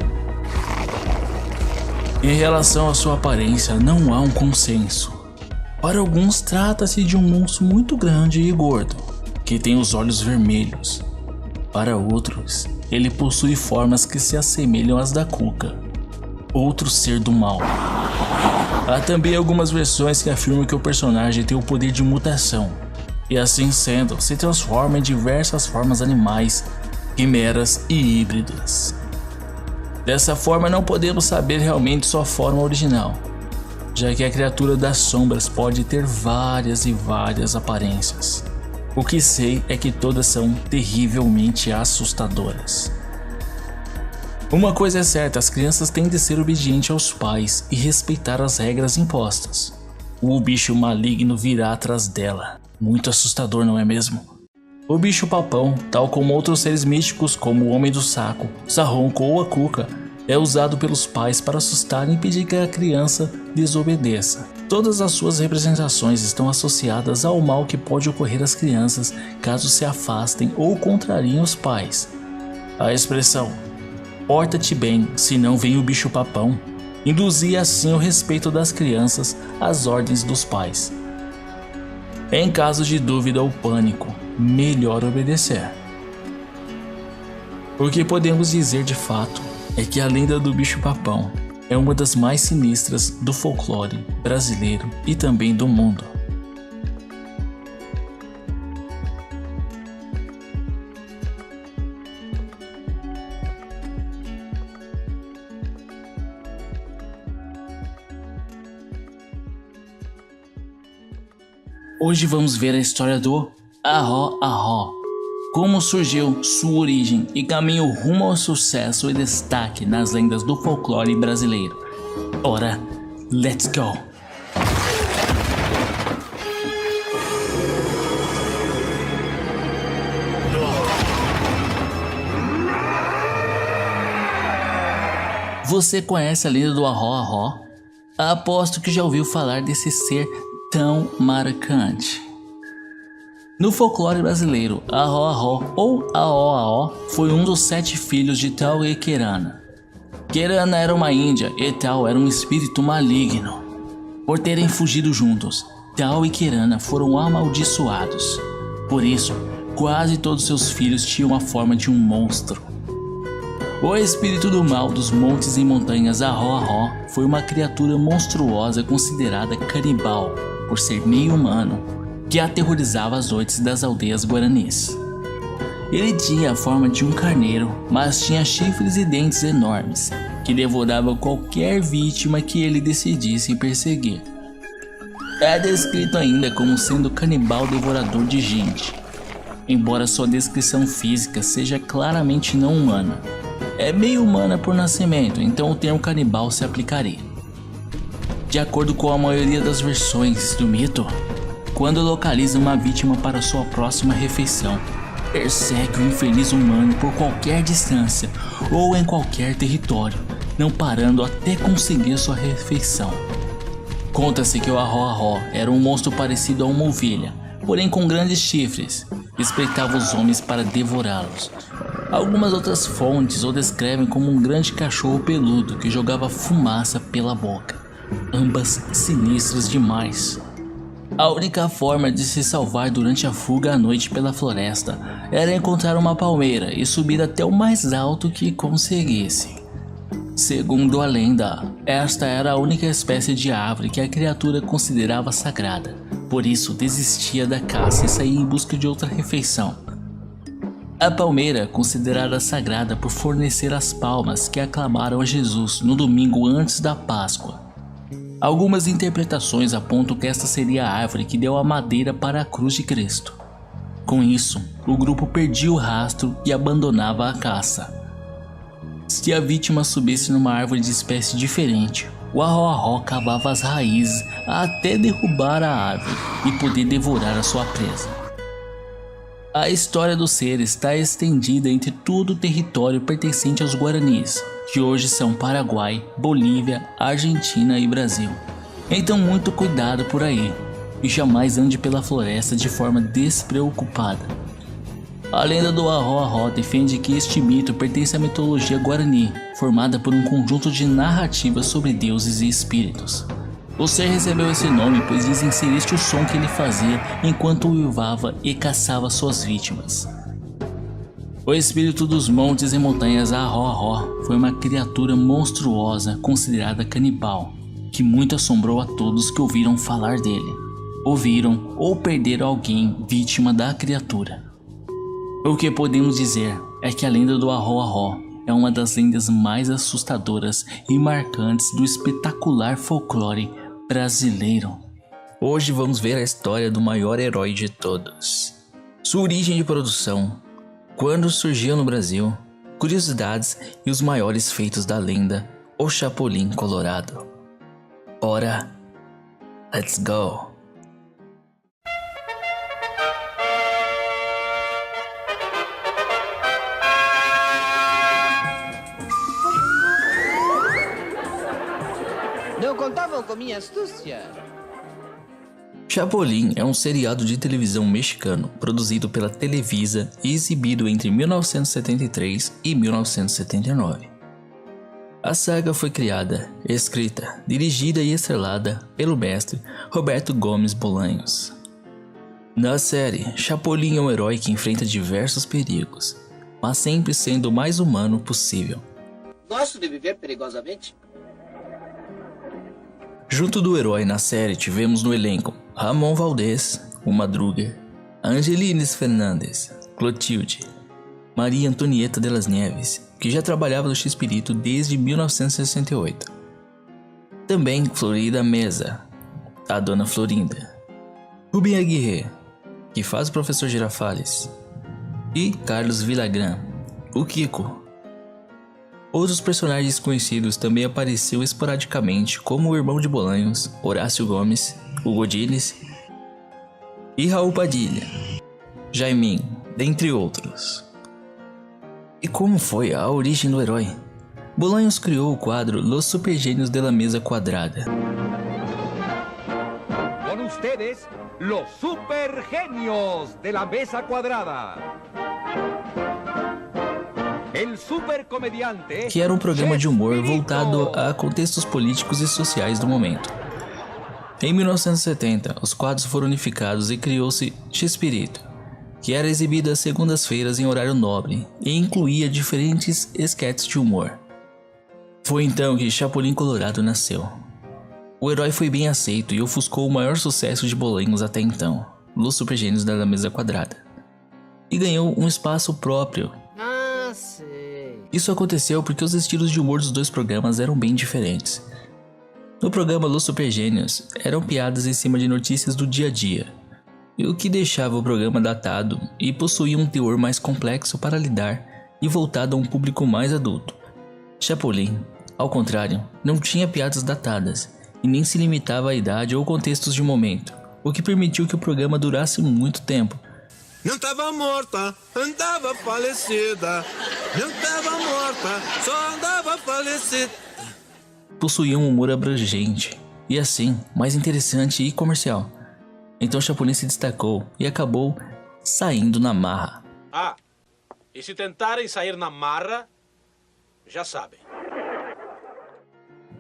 Speaker 1: Em relação à sua aparência, não há um consenso. Para alguns, trata-se de um monstro muito grande e gordo, que tem os olhos vermelhos. Para outros, ele possui formas que se assemelham às da Cuca, outro ser do mal. Há também algumas versões que afirmam que o personagem tem o poder de mutação, e assim sendo, se transforma em diversas formas animais, quimeras e híbridas. Dessa forma não podemos saber realmente sua forma original, já que a criatura das sombras pode ter várias e várias aparências. O que sei é que todas são terrivelmente assustadoras. Uma coisa é certa, as crianças têm de ser obedientes aos pais e respeitar as regras impostas. O bicho maligno virá atrás dela. Muito assustador, não é mesmo? O bicho-papão, tal como outros seres místicos como o Homem do Saco, Sarronco ou a Cuca, é usado pelos pais para assustar e impedir que a criança desobedeça. Todas as suas representações estão associadas ao mal que pode ocorrer às crianças caso se afastem ou contrariem os pais. A expressão "porta-te bem, senão vem o bicho-papão" induzia assim o respeito das crianças às ordens dos pais. Em caso de dúvida ou pânico, melhor obedecer. O que podemos dizer de fato é que a lenda do bicho-papão é uma das mais sinistras do folclore brasileiro e também do mundo. Hoje vamos ver a história do Arró-Arró, como surgiu, sua origem e caminho rumo ao sucesso e destaque nas lendas do folclore brasileiro. Ora, let's go! Você conhece a lenda do Arró-Arró? Aposto que já ouviu falar desse ser tão marcante. No folclore brasileiro, Arró-Arró ou Aó-Aó foi um dos 7 filhos de Tal e Querana. Querana era uma índia e Tal era um espírito maligno. Por terem fugido juntos, Tal e Querana foram amaldiçoados. Por isso, quase todos seus filhos tinham a forma de um monstro. O espírito do mal dos montes e montanhas Arro-Arro foi uma criatura monstruosa considerada canibal, por ser meio humano, que aterrorizava as noites das aldeias guaranis. Ele tinha a forma de um carneiro, mas tinha chifres e dentes enormes, que devoravam qualquer vítima que ele decidisse perseguir. É descrito ainda como sendo canibal devorador de gente, embora sua descrição física seja claramente não humana. É meio humana por nascimento, então o termo canibal se aplicaria. De acordo com a maioria das versões do mito, quando localiza uma vítima para sua próxima refeição, persegue o infeliz humano por qualquer distância ou em qualquer território, não parando até conseguir sua refeição. Conta-se que o Arro-Arro era um monstro parecido a uma ovelha, porém com grandes chifres, que espreitava os homens para devorá-los. Algumas outras fontes o descrevem como um grande cachorro peludo que jogava fumaça pela boca, ambas sinistras demais. A única forma de se salvar durante a fuga à noite pela floresta era encontrar uma palmeira e subir até o mais alto que conseguisse. Segundo a lenda, esta era a única espécie de árvore que a criatura considerava sagrada, por isso desistia da caça e saía em busca de outra refeição. A palmeira, considerada sagrada por fornecer as palmas que aclamaram a Jesus no domingo antes da Páscoa. Algumas interpretações apontam que esta seria a árvore que deu a madeira para a cruz de Cristo. Com isso, o grupo perdia o rastro e abandonava a caça. Se a vítima subisse numa árvore de espécie diferente, o Arro-Arro cavava as raízes até derrubar a árvore e poder devorar a sua presa. A história do ser está estendida entre todo o território pertencente aos guaranis, que hoje são Paraguai, Bolívia, Argentina e Brasil. Então muito cuidado por aí, e jamais ande pela floresta de forma despreocupada. A lenda do Arro-Arro defende que este mito pertence à mitologia guarani, formada por um conjunto de narrativas sobre deuses e espíritos. O ser recebeu esse nome pois dizem ser este o som que ele fazia enquanto uivava e caçava suas vítimas. O espírito dos montes e montanhas Arro-Arro foi uma criatura monstruosa considerada canibal, que muito assombrou a todos que ouviram falar dele, ouviram ou perderam alguém vítima da criatura. O que podemos dizer é que a lenda do Arro-Arro é uma das lendas mais assustadoras e marcantes do espetacular folclore brasileiro. Hoje vamos ver a história do maior herói de todos, sua origem de produção, quando surgiu no Brasil, curiosidades e os maiores feitos da lenda, o Chapolin Colorado. Ora, let's go!
Speaker 4: Não contavam com minha astúcia.
Speaker 1: Chapolin é um seriado de televisão mexicano produzido pela Televisa e exibido entre 1973 e 1979. A saga foi criada, escrita, dirigida e estrelada pelo mestre Roberto Gomes Bolanhos. Na série, Chapolin é um herói que enfrenta diversos perigos, mas sempre sendo o mais humano possível.
Speaker 4: Gosto de viver perigosamente.
Speaker 1: Junto do herói na série tivemos no elenco Ramon Valdez, o Madruga, Angelines Fernandes, Clotilde, Maria Antonieta de las Nieves, que já trabalhava no X-Pirito desde 1968. Também Florida Mesa, a Dona Florinda, Rubem Aguirre, que faz o Professor Girafales, e Carlos Villagrán, o Kiko. Outros personagens conhecidos também apareceram esporadicamente, como o irmão de Bolanhos, Horácio Gomes, Hugo Diniz e Raul Padilha, Jaiminho, dentre outros. E como foi a origem do herói? Bolanhos criou o quadro Los Supergenios de la Mesa Quadrada.
Speaker 5: Con ustedes, los Supergenios de la Mesa Cuadrada. El supercomediante,
Speaker 1: Que era um programa de humor voltado a contextos políticos e sociais do momento. Em 1970, os quadros foram unificados e criou-se X-Pirito, que era exibido às segundas-feiras em horário nobre e incluía diferentes esquetes de humor. Foi então que Chapulin Colorado nasceu. O herói foi bem aceito e ofuscou o maior sucesso de bolinhos até então, Los Super Gênios da Mesa Quadrada, e ganhou um espaço próprio.
Speaker 4: Ah, sei.
Speaker 1: Isso aconteceu porque os estilos de humor dos dois programas eram bem diferentes. No programa Los Super Gênios, eram piadas em cima de notícias do dia a dia, o que deixava o programa datado e possuía um teor mais complexo para lidar e voltado a um público mais adulto. Chapulin, ao contrário, não tinha piadas datadas e nem se limitava à idade ou contextos de momento, o que permitiu que o programa durasse muito tempo.
Speaker 6: Não estava morta, andava falecida. Não estava morta, só andava falecida.
Speaker 1: Possuía um humor abrangente e assim, mais interessante e comercial. Então Chapulin se destacou e acabou saindo na marra.
Speaker 7: Ah, e se tentarem sair na marra, já sabem.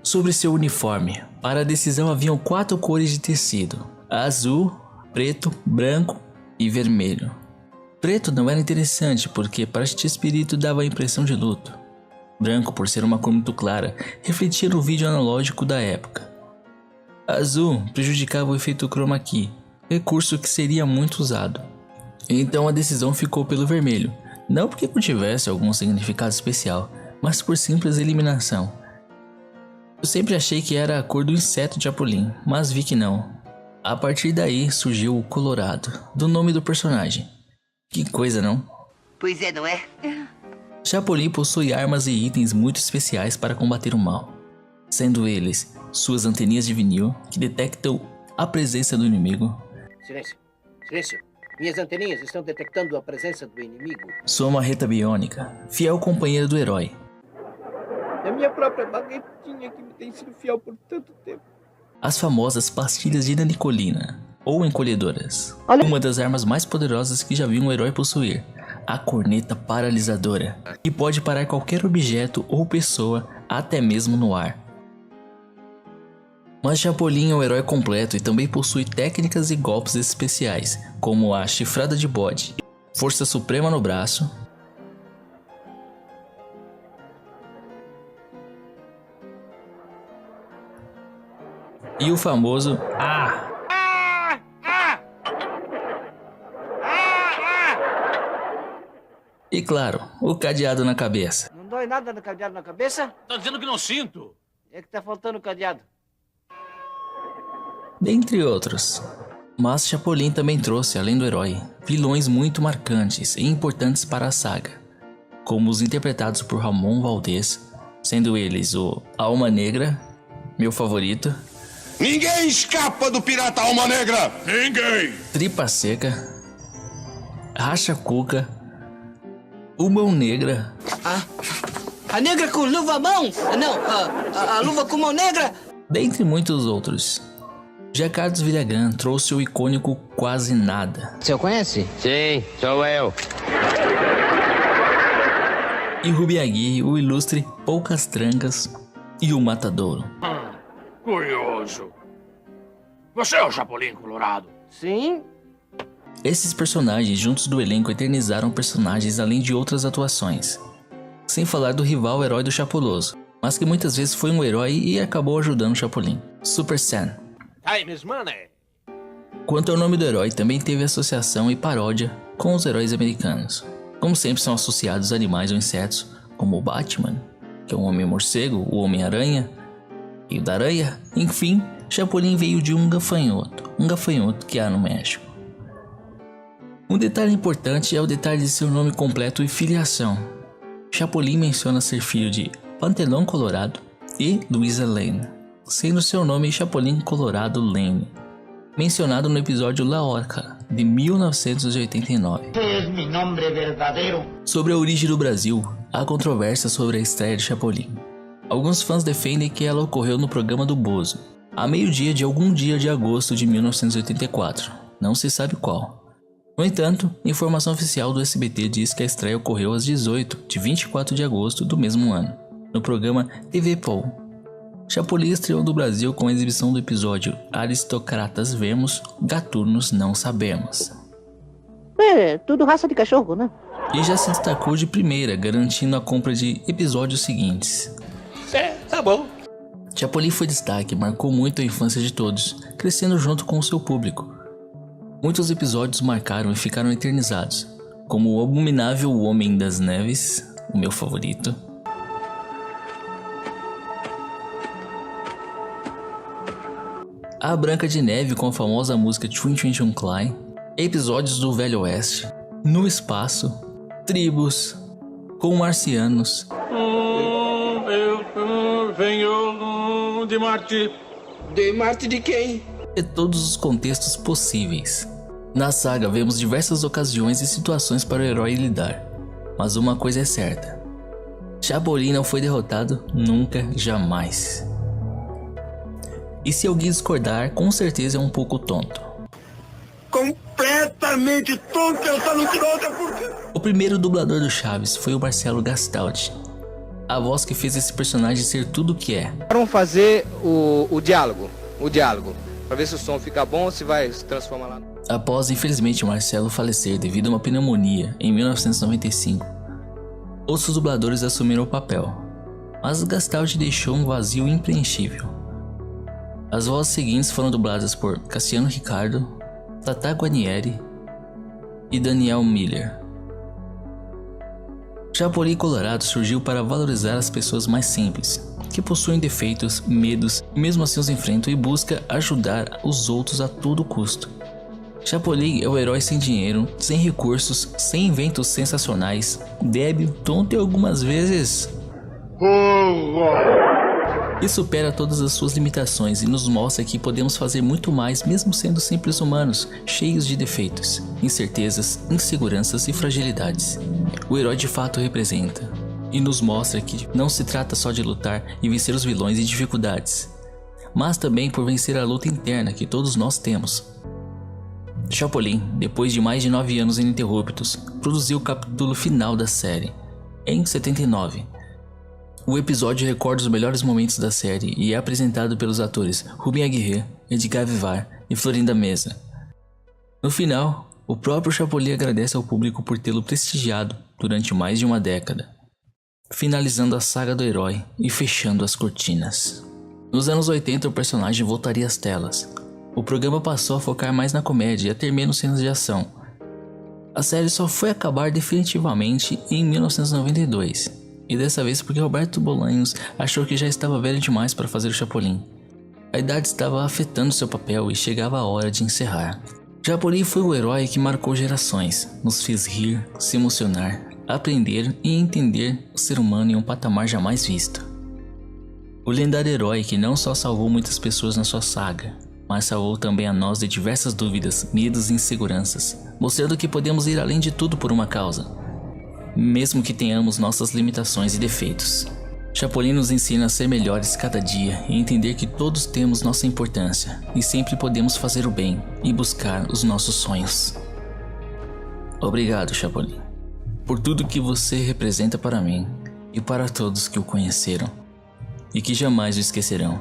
Speaker 1: Sobre seu uniforme, para a decisão haviam 4 cores de tecido: azul, preto, branco e vermelho. Preto não era interessante porque para X-Pirito dava a impressão de luto. Branco, por ser uma cor muito clara, refletia no vídeo analógico da época. Azul prejudicava o efeito chroma key, recurso que seria muito usado. Então a decisão ficou pelo vermelho, não porque não tivesse algum significado especial, mas por simples eliminação. Eu sempre achei que era a cor do inseto de Chapulin, mas vi que não. A partir daí surgiu o Colorado, do nome do personagem. Que coisa, não?
Speaker 4: Pois é, não é?
Speaker 1: Chapulin possui armas e itens muito especiais para combater o mal, sendo eles suas anteninhas de vinil que detectam a presença do inimigo.
Speaker 4: Silêncio, silêncio. Minhas anteninhas estão detectando a presença do inimigo.
Speaker 1: Sua marreta biônica, fiel companheira do herói.
Speaker 4: É a minha própria baguetinha que me tem sido fiel por tanto tempo.
Speaker 1: As famosas pastilhas de nanicolina, ou encolhedoras. Uma das armas mais poderosas que já vi um herói possuir. A corneta paralisadora, que pode parar qualquer objeto ou pessoa, até mesmo no ar. Mas Chapulin é um herói completo e também possui técnicas e golpes especiais, como a chifrada de bode, força suprema no braço, e o famoso "Ah!". E claro, o cadeado na cabeça.
Speaker 4: Não dói nada no cadeado na cabeça?
Speaker 7: Tá dizendo que não sinto.
Speaker 4: É que tá faltando o cadeado.
Speaker 1: Dentre outros. Mas Chapulin também trouxe, além do herói, vilões muito marcantes e importantes para a saga, como os interpretados por Ramon Valdez, sendo eles o Alma Negra, meu favorito,
Speaker 6: Ninguém escapa do pirata Alma Negra.
Speaker 2: Ninguém!
Speaker 1: Tripa Seca, Racha Cuca, o Mão Negra,
Speaker 4: A negra com luva à mão? Não, a luva com mão negra?
Speaker 1: dentre muitos outros. Já Carlos Villagrán trouxe o icônico Quase Nada.
Speaker 4: O senhor conhece?
Speaker 5: Sim, sou eu.
Speaker 1: E Rubi Aguirre, o ilustre Poucas Trancas e o Matadouro.
Speaker 7: Curioso. Você é o Chapulin Colorado?
Speaker 4: Sim.
Speaker 1: Esses personagens juntos do elenco eternizaram personagens além de outras atuações. Sem falar do rival herói do Chapuloso, mas que muitas vezes foi um herói e acabou ajudando o Chapulin, Super Sam.
Speaker 7: Time is money.
Speaker 1: Quanto ao nome do herói, também teve associação e paródia com os heróis americanos. Como sempre são associados animais ou insetos, como o Batman, que é o Homem-Morcego, o Homem-Aranha e o da Aranha. Enfim, Chapulin veio de um gafanhoto que há no México. Um detalhe importante é o detalhe de seu nome completo e filiação. Chapulin menciona ser filho de Pantelão Colorado e Louisa Lane, sendo seu nome Chapulin Colorado Lane, mencionado no episódio La Orca, de 1989.
Speaker 8: Es mi nombre verdadero.
Speaker 1: Sobre a origem do Brasil, há controvérsia sobre a estreia de Chapulin. Alguns fãs defendem que ela ocorreu no programa do Bozo, a meio-dia de algum dia de agosto de 1984, não se sabe qual. No entanto, informação oficial do SBT diz que a estreia ocorreu às 18 de 24 de agosto do mesmo ano, no programa TV Pou. Chapolin estreou no Brasil com a exibição do episódio Aristocratas Vemos, Gatunos Não Sabemos.
Speaker 8: É, tudo raça de cachorro, né?
Speaker 1: E já se destacou de primeira, garantindo a compra de episódios seguintes.
Speaker 4: Tá bom.
Speaker 1: Chapolin foi destaque, marcou muito a infância de todos, crescendo junto com o seu público. Muitos episódios marcaram e ficaram eternizados, como o Abominável Homem das Neves, o meu favorito, a Branca de Neve com a famosa música Twin Twin Twin, episódios do Velho Oeste, No Espaço, Tribos, com Marcianos,
Speaker 7: Eu venho de Marte.
Speaker 4: De Marte de quem?
Speaker 1: e todos os contextos possíveis. Na saga vemos diversas ocasiões e situações para o herói lidar, mas uma coisa é certa: Chapolin não foi derrotado nunca, jamais. E se alguém discordar, com certeza é um pouco tonto.
Speaker 6: Completamente tonto, eu só não tirou outra porque...
Speaker 1: O primeiro dublador do Chaves foi o Marcelo Gastaldi, a voz que fez esse personagem ser tudo o que é.
Speaker 9: Vamos fazer o diálogo, pra ver se o som fica bom ou se vai se transformar lá.
Speaker 1: Após infelizmente Marcelo falecer devido a uma pneumonia em 1995, outros dubladores assumiram o papel, mas Gastaldi deixou um vazio impreenchível. As vozes seguintes foram dubladas por Cassiano Ricardo, Tata Guarnieri e Daniel Miller. Chapolin Colorado surgiu para valorizar as pessoas mais simples, que possuem defeitos, medos e mesmo assim os enfrentam e busca ajudar os outros a todo custo. Chapolin é o herói sem dinheiro, sem recursos, sem inventos sensacionais, débil, tonto e algumas vezes... E supera todas as suas limitações e nos mostra que podemos fazer muito mais mesmo sendo simples humanos, cheios de defeitos, incertezas, inseguranças e fragilidades. O herói de fato representa e nos mostra que não se trata só de lutar e vencer os vilões e dificuldades, mas também por vencer a luta interna que todos nós temos. Chapolin, depois de mais de 9 anos ininterruptos, produziu o capítulo final da série, em 79. O episódio recorda os melhores momentos da série e é apresentado pelos atores Rubem Aguirre, Edgar Vivar e Florinda Meza. No final, o próprio Chapolin agradece ao público por tê-lo prestigiado durante mais de uma década, finalizando a saga do herói e fechando as cortinas. Nos anos 80 o personagem voltaria às telas. O programa passou a focar mais na comédia e a ter menos cenas de ação. A série só foi acabar definitivamente em 1992. E dessa vez porque Roberto Bolanhos achou que já estava velho demais para fazer o Chapolin. A idade estava afetando seu papel e chegava a hora de encerrar. Chapolin foi o herói que marcou gerações, nos fez rir, se emocionar, aprender e entender o ser humano em um patamar jamais visto. O lendário herói que não só salvou muitas pessoas na sua saga, mas salvou também a nós de diversas dúvidas, medos e inseguranças, mostrando que podemos ir além de tudo por uma causa, mesmo que tenhamos nossas limitações e defeitos. Chapolin nos ensina a ser melhores cada dia e entender que todos temos nossa importância e sempre podemos fazer o bem e buscar os nossos sonhos. Obrigado, Chapolin, por tudo que você representa para mim e para todos que o conheceram e que jamais o esquecerão.